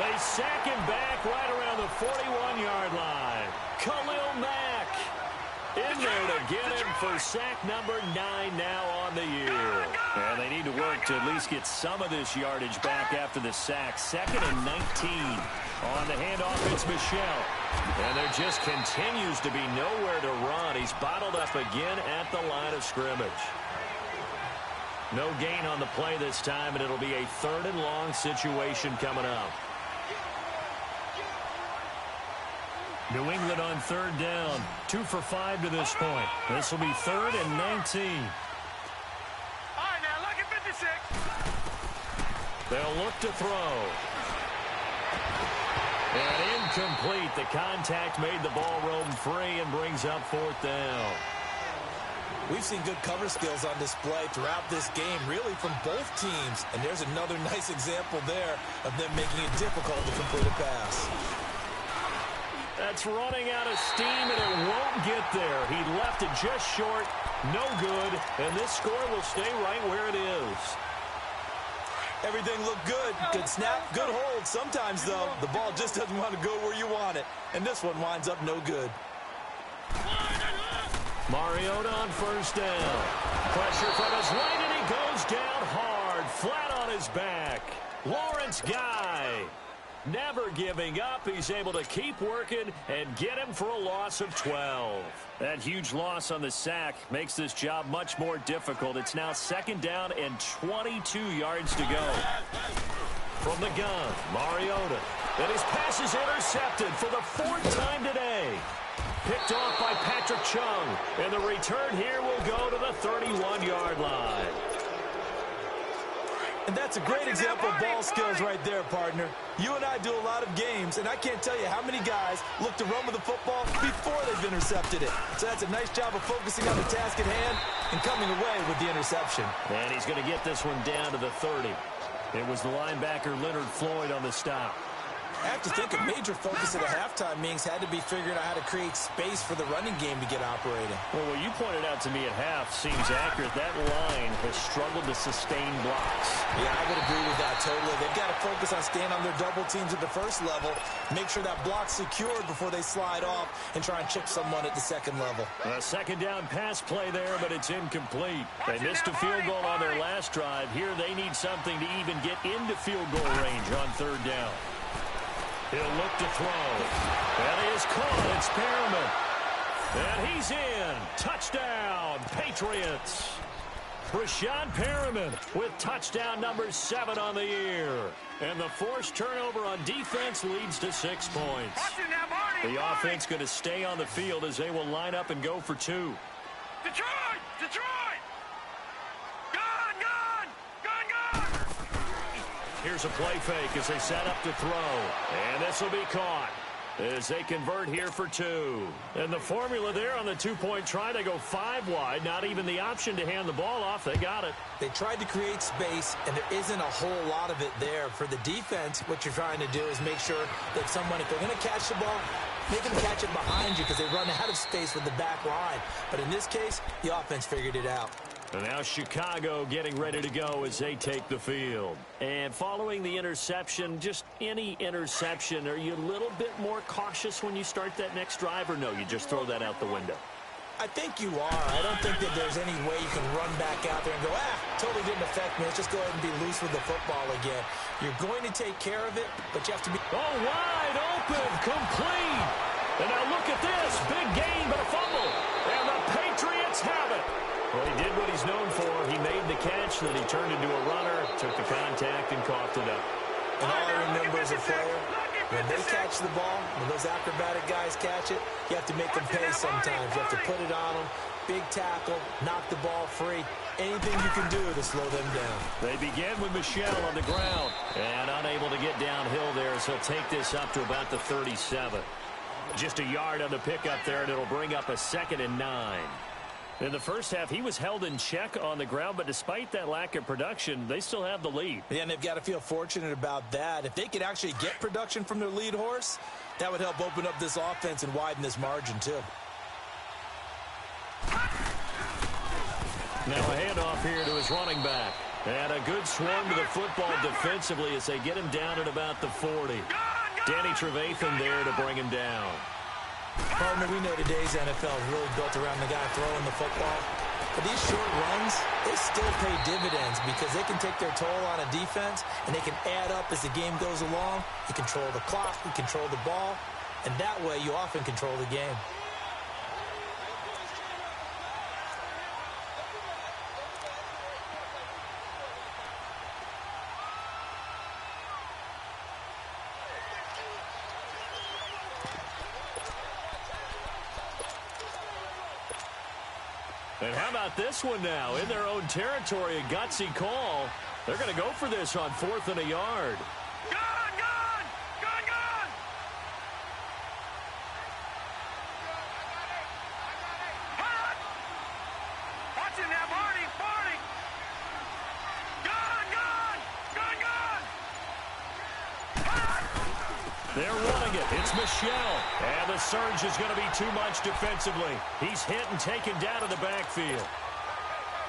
They sack him back right around the 41-yard line. Khalil Mack in there to get him for sack number 9 now on the year. And they need to work to at least get some of this yardage back after the sack. 2nd and 19. On the handoff, it's Michel. And there just continues to be nowhere to run. He's bottled up again at the line of scrimmage. No gain on the play this time, and it'll be a 3rd and long situation coming up. New England on 3rd down. 2 for 5 to this point. This will be 3rd and 19. All right, now look at 56. They'll look to throw. And incomplete. The contact made the ball roam free and brings up 4th down. We've seen good cover skills on display throughout this game, really from both teams. And there's another nice example there of them making it difficult to complete a pass. That's running out of steam, and it won't get there. He left it just short, no good, and this score will stay right where it is. Everything looked good. Good snap, good hold. Sometimes, though, the ball just doesn't want to go where you want it, and this one winds up no good. Mariota on 1st down. Pressure from his right, and he goes down hard, flat on his back. Lawrence Guy. Never giving up. He's able to keep working and get him for a loss of 12. That huge loss on the sack makes this job much more difficult. It's now 2nd down and 22 yards to go. From the gun, Mariota. And his pass is intercepted for the 4th time today. Picked off by Patrick Chung. And the return here will go to the 31-yard line. And that's a great example of ball skills right there, partner. You and I do a lot of games, and I can't tell you how many guys look to run with the football before they've intercepted it. So that's a nice job of focusing on the task at hand and coming away with the interception. And he's going to get this one down to the 30. It was the linebacker Leonard Floyd on the stop. I have to think a major focus at the halftime meetings had to be figuring out how to create space for the running game to get operating. Well, what you pointed out to me at half seems accurate. That line has struggled to sustain blocks. Yeah, I would agree with that totally. They've got to focus on staying on their double teams at the first level, make sure that block's secured before they slide off and try and chip someone at the second level. A second down pass play there, but it's incomplete. They missed a field goal on their last drive. Here they need something to even get into field goal range on third down. He'll look to throw. And he is caught. It's Perriman. And he's in. Touchdown, Patriots. Rashad Perriman with touchdown number 7 on the year. And the forced turnover on defense leads to 6 points. The offense going to stay on the field as they will line up and go for 2. Detroit! Detroit! Gun! Gun! Gun! Gun! Here's a play fake as they set up to throw. And this will be caught as they convert here for 2. And the formula there on the 2-point try, they go 5 wide. Not even the option to hand the ball off. They got it. They tried to create space, and there isn't a whole lot of it there. For the defense, what you're trying to do is make sure that someone, if they're going to catch the ball, make them catch it behind you because they run out of space with the back line. But in this case, the offense figured it out. And now Chicago getting ready to go as they take the field. And following the interception, just any interception, are you a little bit more cautious when you start that next drive, or no, you just throw that out the window? I think you are. I don't think that there's any way you can run back out there and go, totally didn't affect me. Let's just go ahead and be loose with the football again. You're going to take care of it, but you have to be... Oh, wide open, complete. And now look at this. Big gain, but a fumble. And the Patriots have it. Well, he did what he's known for. He made the catch, then he turned into a runner, took the contact, and coughed it up. And all I remember as a player, when they catch the ball, when those acrobatic guys catch it, you have to make them pay sometimes. You have to put it on them, big tackle, knock the ball free. Anything you can do to slow them down. They begin with Michel on the ground. And unable to get downhill there, so he'll take this up to about the 37. Just a yard on the pickup there, and it'll bring up a 2nd and 9. In the first half, he was held in check on the ground, but despite that lack of production, they still have the lead. Yeah, and they've got to feel fortunate about that. If they could actually get production from their lead horse, that would help open up this offense and widen this margin, too. Now a handoff here to his running back. And a good swarm to the football defensively as they get him down at about the 40. Danny Trevathan there to bring him down. Partner, we know today's NFL is really built around the guy throwing the football. But these short runs, they still pay dividends because they can take their toll on a defense and they can add up as the game goes along. You control the clock, you control the ball, and that way you often control the game. And how about this one now? In their own territory, a gutsy call. They're going to go for this on 4th and a yard. Gun! Gun! Gun! Gun! Hot! Watch it now, Barney! Barney! Gun! Gun! Gun! Gun! Hot! They're running it. It's Michel. And the surge is going to be too much defensively. He's hit and taken down to the backfield.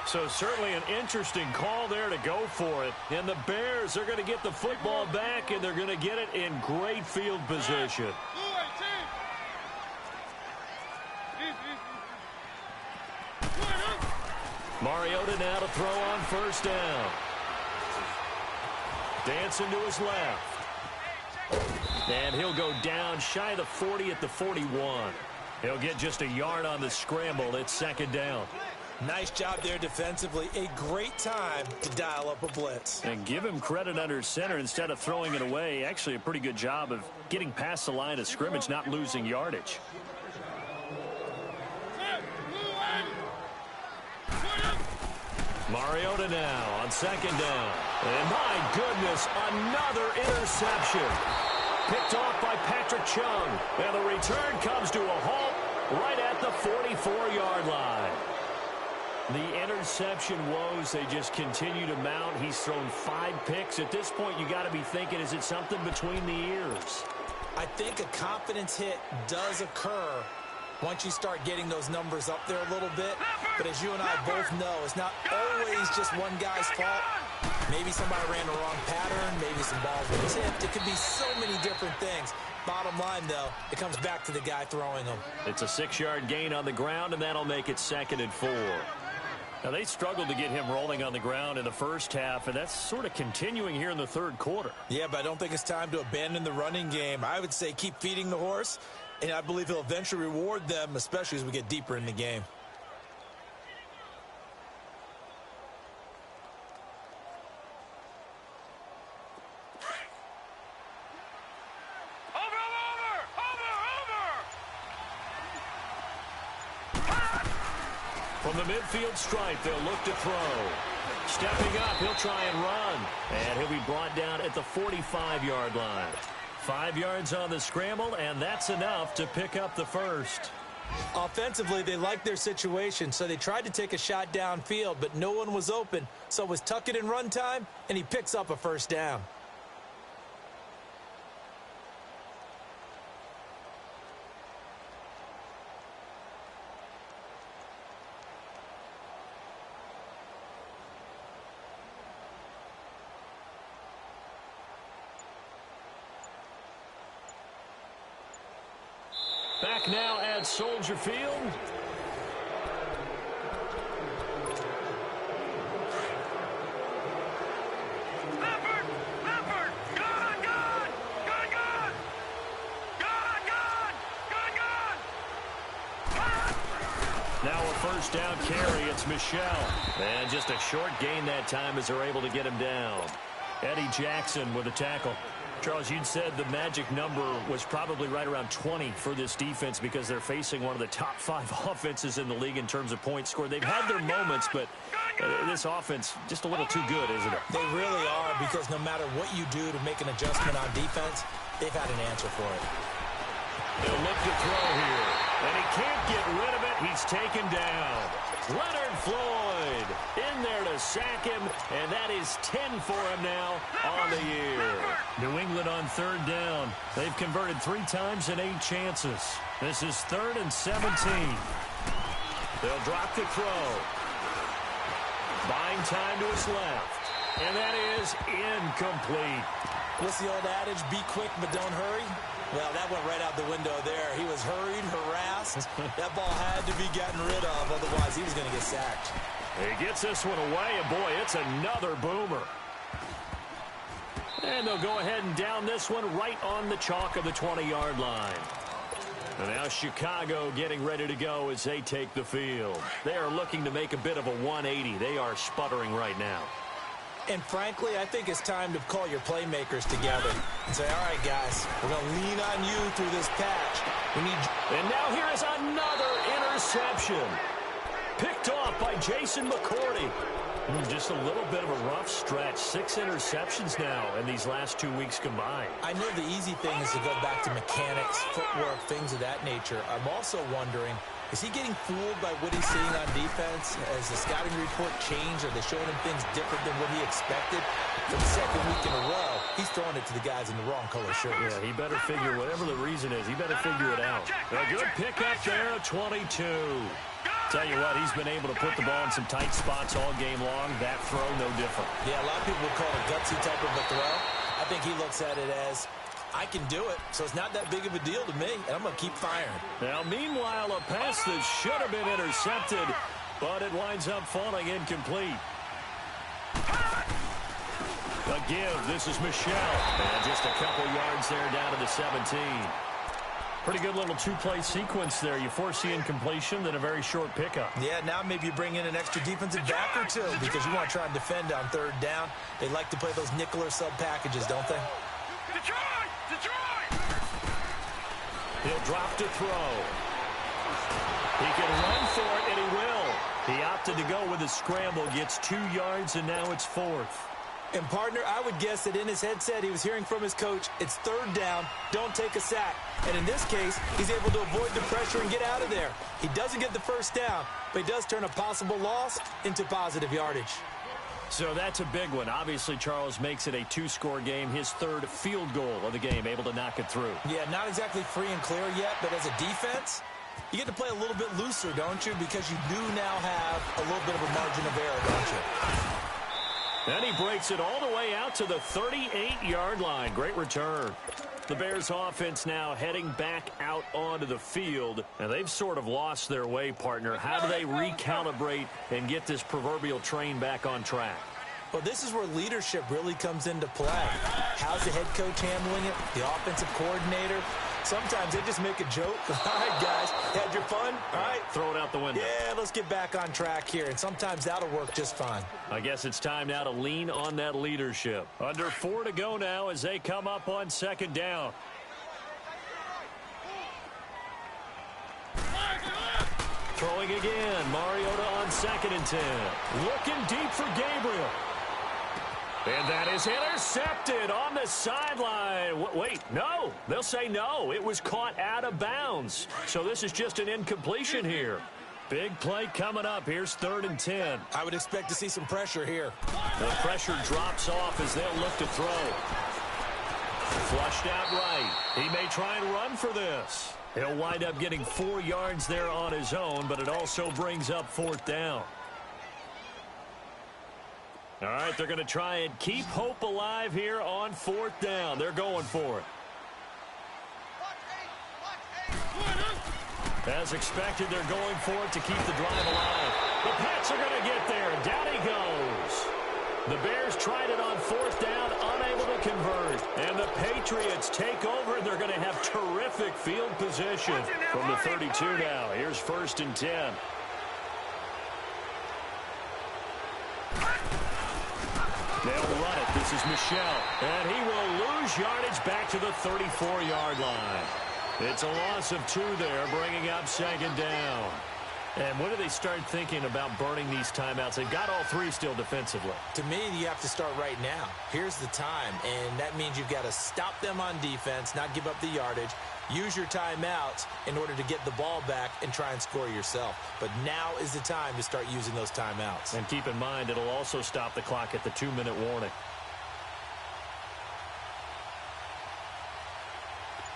So certainly an interesting call there to go for it. And the Bears are going to get the football back, and they're going to get it in great field position. Mariota now to throw on 1st down. Dancing to his left. And he'll go down shy of the 40 at the 41. He'll get just a yard on the scramble. It's 2nd down. Nice job there defensively. A great time to dial up a blitz. And give him credit under center instead of throwing it away. Actually a pretty good job of getting past the line of scrimmage, not losing yardage. Mariota now on 2nd down. And my goodness, another interception. Picked off by Patrick Chung. And the return comes to a halt right at the 44-yard line. The interception woes, they just continue to mount. He's thrown 5 picks. At this point, you got to be thinking, is it something between the ears? I think a confidence hit does occur once you start getting those numbers up there a little bit. But as you and I both know, it's not always just one guy's fault. Maybe somebody ran the wrong pattern. Maybe some balls were tipped. It could be so many different things. Bottom line, though, it comes back to the guy throwing them. It's a 6-yard gain on the ground, and that'll make it 2nd and 4. Now, they struggled to get him rolling on the ground in the first half, and that's sort of continuing here in the third quarter. Yeah, but I don't think it's time to abandon the running game. I would say keep feeding the horse, and I believe he'll eventually reward them, especially as we get deeper in the game. From the midfield stripe, they'll look to throw. Stepping up, he'll try and run. And he'll be brought down at the 45-yard line. 5 yards on the scramble, and that's enough to pick up the first. Offensively, they liked their situation, so they tried to take a shot downfield, but no one was open. So it was tuck it and run time, and he picks up a first down. Back now at Soldier Field. Now a first down carry. It's Michelle. And just a short gain that time as they're able to get him down. Eddie Jackson with a tackle. Charles, you'd said the magic number was probably right around 20 for this defense because they're facing one of the top 5 offenses in the league in terms of points scored. They've had their moments, but this offense just a little too good, isn't it? They really are, because no matter what you do to make an adjustment on defense, they've had an answer for it. They'll look to throw here, and he can't get rid of it. He's taken down. Leonard Floyd in there to sack him, and that is 10 for him now on the year. New England on 3rd down. They've converted 3 times in 8 chances. This is 3rd and 17. They'll drop the throw. Buying time to his left, and that is incomplete. What's the old adage? Be quick, but don't hurry. Well, that went right out the window there. He was hurried, harassed. That ball had to be gotten rid of, otherwise he was going to get sacked. He gets this one away, and boy, it's another boomer. And they'll go ahead and down this one right on the chalk of the 20-yard line. And now Chicago getting ready to go as they take the field. They are looking to make a bit of a 180. They are sputtering right now. And frankly, I think it's time to call your playmakers together and say, all right, guys, we're going to lean on you through this patch. And now here is another interception. Picked off by Jason McCourty. Just a little bit of a rough stretch. 6 interceptions now in these last 2 weeks combined. I know the easy thing is to go back to mechanics, footwork, things of that nature. I'm also wondering, is he getting fooled by what he's seeing on defense? Has the scouting report changed? Are they showing him things different than what he expected? For the 2nd week in a row, he's throwing it to the guys in the wrong color shirts. Yeah, he better figure, whatever the reason is, he better figure it out. A good pickup there, 22. Tell you what, he's been able to put the ball in some tight spots all game long. That throw, no different. Yeah, a lot of people would call it a gutsy type of a throw. I think he looks at it as, I can do it, so it's not that big of a deal to me, and I'm going to keep firing. Now, meanwhile, a pass that should have been intercepted, but it winds up falling incomplete. A give. This is Michelle. And just a couple yards there down to the 17. Pretty good little 2-play sequence there. You force the incompletion, then a very short pickup. Yeah, now maybe you bring in an extra defensive back or 2 because you want to try and defend on 3rd down. They like to play those nickel or sub packages, don't they? Detroit! Detroit! He'll drop to throw. He can run for it, and he will. He opted to go with a scramble, gets 2 yards, and now it's 4th. And, partner, I would guess that in his headset he was hearing from his coach, it's third down, don't take a sack. And in this case, he's able to avoid the pressure and get out of there. He doesn't get the first down, but he does turn a possible loss into positive yardage. So that's a big one. Obviously, Charles makes it a two-score game. His third field goal of the game, able to knock it through. Yeah, not exactly free and clear yet, but as a defense, you get to play a little bit looser, don't you? Because you do now have a little bit of a margin of error, don't you? And he breaks it all the way out to the 38-yard line. Great return. The Bears offense now heading back out onto the field, and they've sort of lost their way, partner. How do they recalibrate and get this proverbial train back on track? Well, this is where leadership really comes into play. How's the head coach handling it? The offensive coordinator? Sometimes they just make a joke. All right, guys, had your fun? All right. Throw it out the window. Yeah, let's get back on track here, and sometimes that'll work just fine. I guess it's time now to lean on that leadership. Under 4 to go now as they come up on second down. Throwing again. Mariota on 2nd and 10. Looking deep for Gabriel. And that is intercepted on the sideline. Wait, no. They'll say no. It was caught out of bounds. So this is just an incompletion here. Big play coming up. Here's 3rd and 10. I would expect to see some pressure here. The pressure drops off as they'll look to throw. Flushed out right. He may try and run for this. He'll wind up getting 4 yards there on his own, but it also brings up 4th down. All right, they're going to try and keep hope alive here on 4th down. They're going for it. As expected, they're going for it to keep the drive alive. The Pats are going to get there. Down he goes. The Bears tried it on 4th down, unable to convert. And the Patriots take over. They're going to have terrific field position from the 32 now. Here's 1st and 10. They'll run it. This is Michel. And he will lose yardage back to the 34-yard line. It's a loss of 2 there, bringing up 2nd down. And when do they start thinking about burning these timeouts? They've got all 3 still defensively. To me, you have to start right now. Here's the time, and that means you've got to stop them on defense, not give up the yardage, use your timeouts in order to get the ball back and try and score yourself. But now is the time to start using those timeouts. And keep in mind, it'll also stop the clock at the 2-minute warning.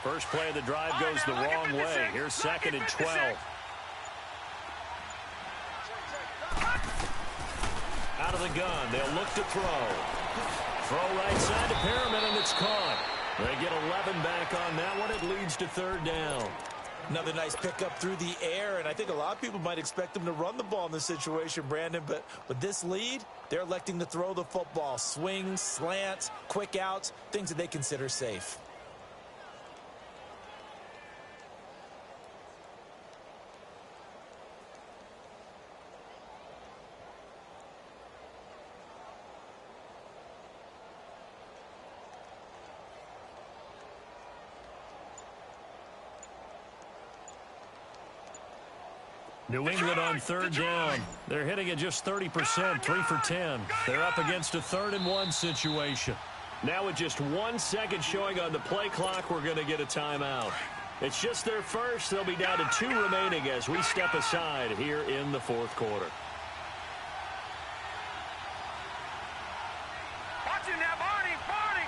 First play of the drive goes the wrong way. Here's 2nd and 12. Out of the gun. They'll look to throw. Throw right side to Perriman, and it's caught. They get 11 back on that one. It leads to 3rd down. Another nice pickup through the air, and I think a lot of people might expect them to run the ball in this situation, Brandon, but with this lead, they're electing to throw the football. Swings, slants, quick outs, things that they consider safe. New England on 3rd down. They're hitting at just 30%, 3 for 10. They're up against a 3rd and 1 situation. Now with just 1 second showing on the play clock, we're going to get a timeout. It's just their first. They'll be down to 2 remaining as we step aside here in the 4th quarter. Watch it now, Barney, Barney.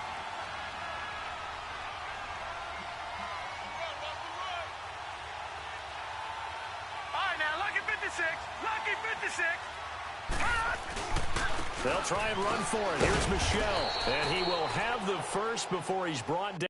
All right, now, lucky 56, lucky 56. They'll try and run for it. Here's Michel, and he will have the first before he's brought down.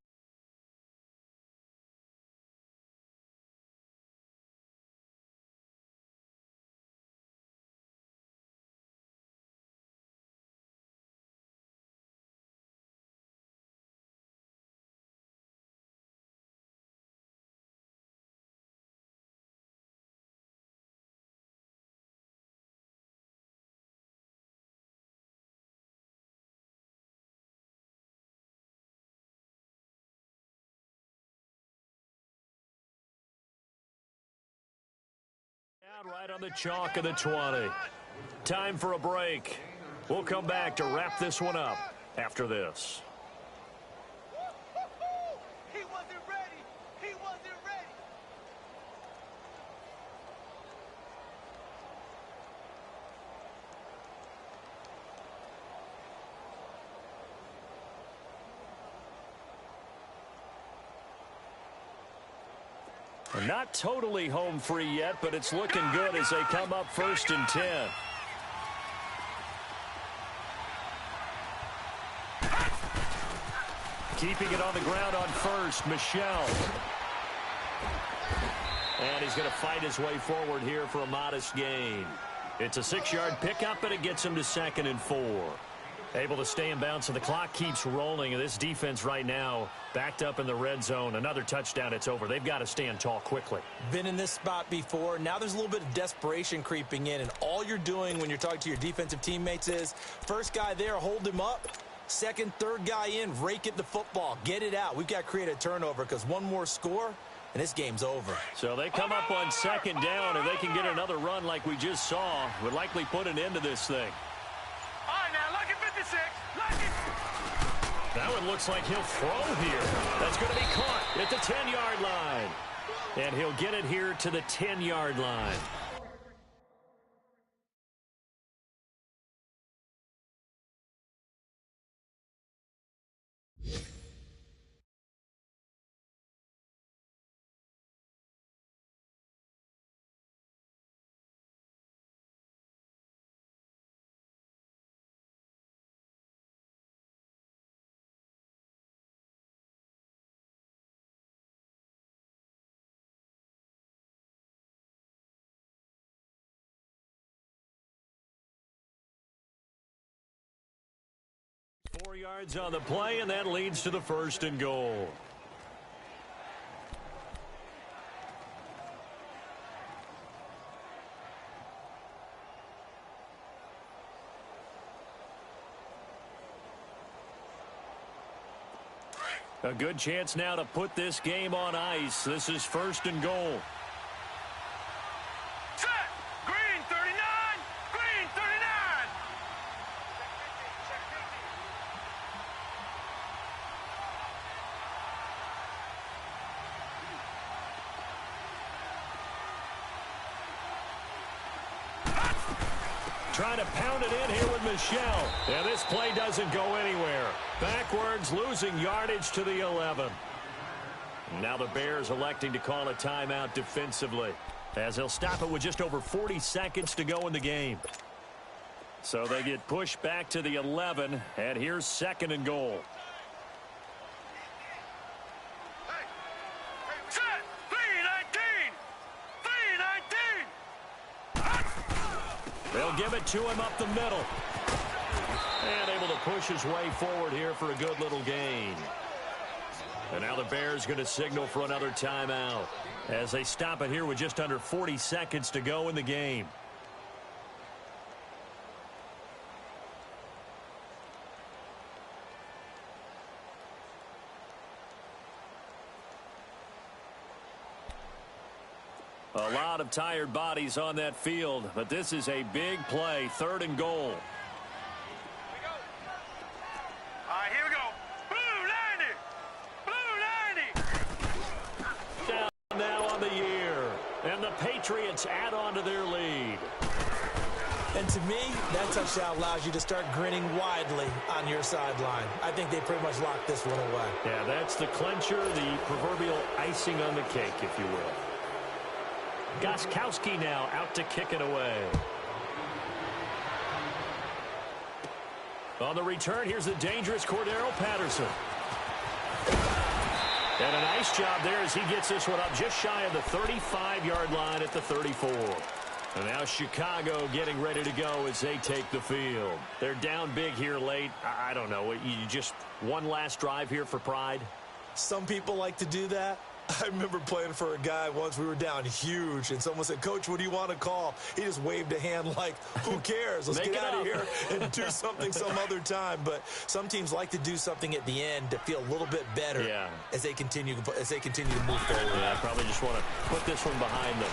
Right on the chalk of the 20. Time for a break. We'll come back to wrap this one up after this. He wasn't ready. He wasn't ready. Not totally home free yet, but it's looking good as they come up 1st and 10. Keeping it on the ground on first, Michel. And he's going to fight his way forward here for a modest gain. It's a 6-yard pickup, and it gets him to 2nd and 4. Able to stay in bounds, so the clock keeps rolling. And this defense right now backed up in the red zone. Another touchdown, it's over. They've got to stand tall quickly. Been in this spot before. Now there's a little bit of desperation creeping in. And all you're doing when you're talking to your defensive teammates is, first guy there, hold him up. Second, third guy in, rake at the football. Get it out. We've got to create a turnover because one more score, and this game's over. So they come up on 2nd down. If they can get another run like we just saw, would likely put an end to this thing. All right, now, lucky 56. Lucky. That one looks like he'll throw here. That's going to be caught at the 10-yard line. And he'll get it here to the 10-yard line. Four yards on the play, and that leads to the 1st and goal. A good chance now to put this game on ice. This is 1st and goal. Set. Green 39. Green 39. Trying to pound it in here with Michel. And this play doesn't go anywhere. Backwards, losing yardage to the 11. Now the Bears electing to call a timeout defensively, as they'll stop it with just over 40 seconds to go in the game. So they get pushed back to the 11, and here's 2nd and goal. Set. 319. 319. They'll give it to him up the middle. And able to push his way forward here for a good little gain. And now the Bears going to signal for another timeout as they stop it here with just under 40 seconds to go in the game. A lot of tired bodies on that field, but this is a big play, 3rd and goal. All right, here we go. Blue 90. Blue 90. Down now on the year, and the Patriots add on to their lead. And to me, that touchdown allows you to start grinning widely on your sideline. I think they pretty much locked this one away. Yeah, that's the clincher, the proverbial icing on the cake, if you will. Gostkowski now out to kick it away. On the return, here's the dangerous Cordero Patterson. And a nice job there as he gets this one up just shy of the 35-yard line at the 34. And now Chicago getting ready to go as they take the field. They're down big here late. I don't know. You just one last drive here for pride? Some people like to do that. I remember playing for a guy once. We were down huge, and someone said, "Coach, what do you want to call?" He just waved a hand like, who cares? Let's get out of here and do something some other time. But some teams like to do something at the end to feel a little bit better as they continue to move forward. Yeah, probably just want to put this one behind them.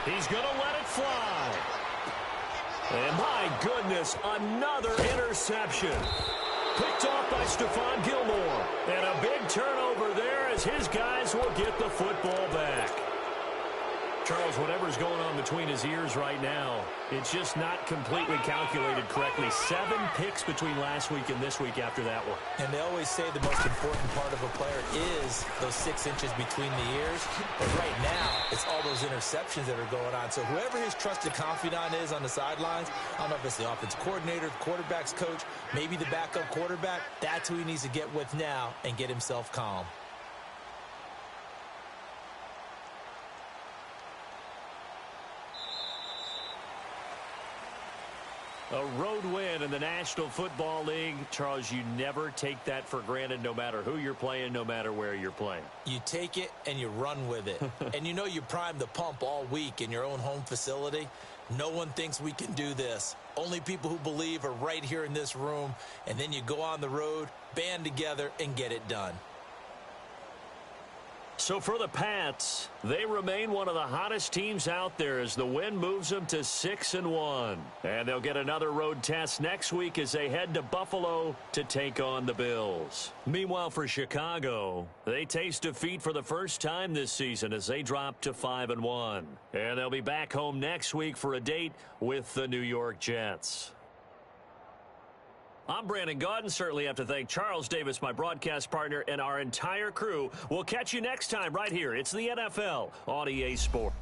He's going to let it fly. And my goodness, another interception. Picked off by Stephon Gilmore. And a big turnover there as his guys will get the football back. Charles, whatever's going on between his ears right now, it's just not completely calculated correctly. 7 picks between last week and this week after that one. And they always say the most important part of a player is those 6 inches between the ears. But right now, it's all those interceptions that are going on. So whoever his trusted confidant is on the sidelines, I don't know if it's the offensive coordinator, the quarterback's coach, maybe the backup quarterback, that's who he needs to get with now and get himself calm. A road win in the National Football League. Charles, you never take that for granted no matter who you're playing, no matter where you're playing. You take it and you run with it. And you know you primed the pump all week in your own home facility. No one thinks we can do this. Only people who believe are right here in this room. And then you go on the road, band together, and get it done. So for the Pats, they remain one of the hottest teams out there as the win moves them to 6-1. And they'll get another road test next week as they head to Buffalo to take on the Bills. Meanwhile, for Chicago, they taste defeat for the first time this season as they drop to 5-1. And they'll be back home next week for a date with the New York Jets. I'm Brandon Gaudin. Certainly have to thank Charles Davis, my broadcast partner, and our entire crew. We'll catch you next time right here. It's the NFL on EA Sports.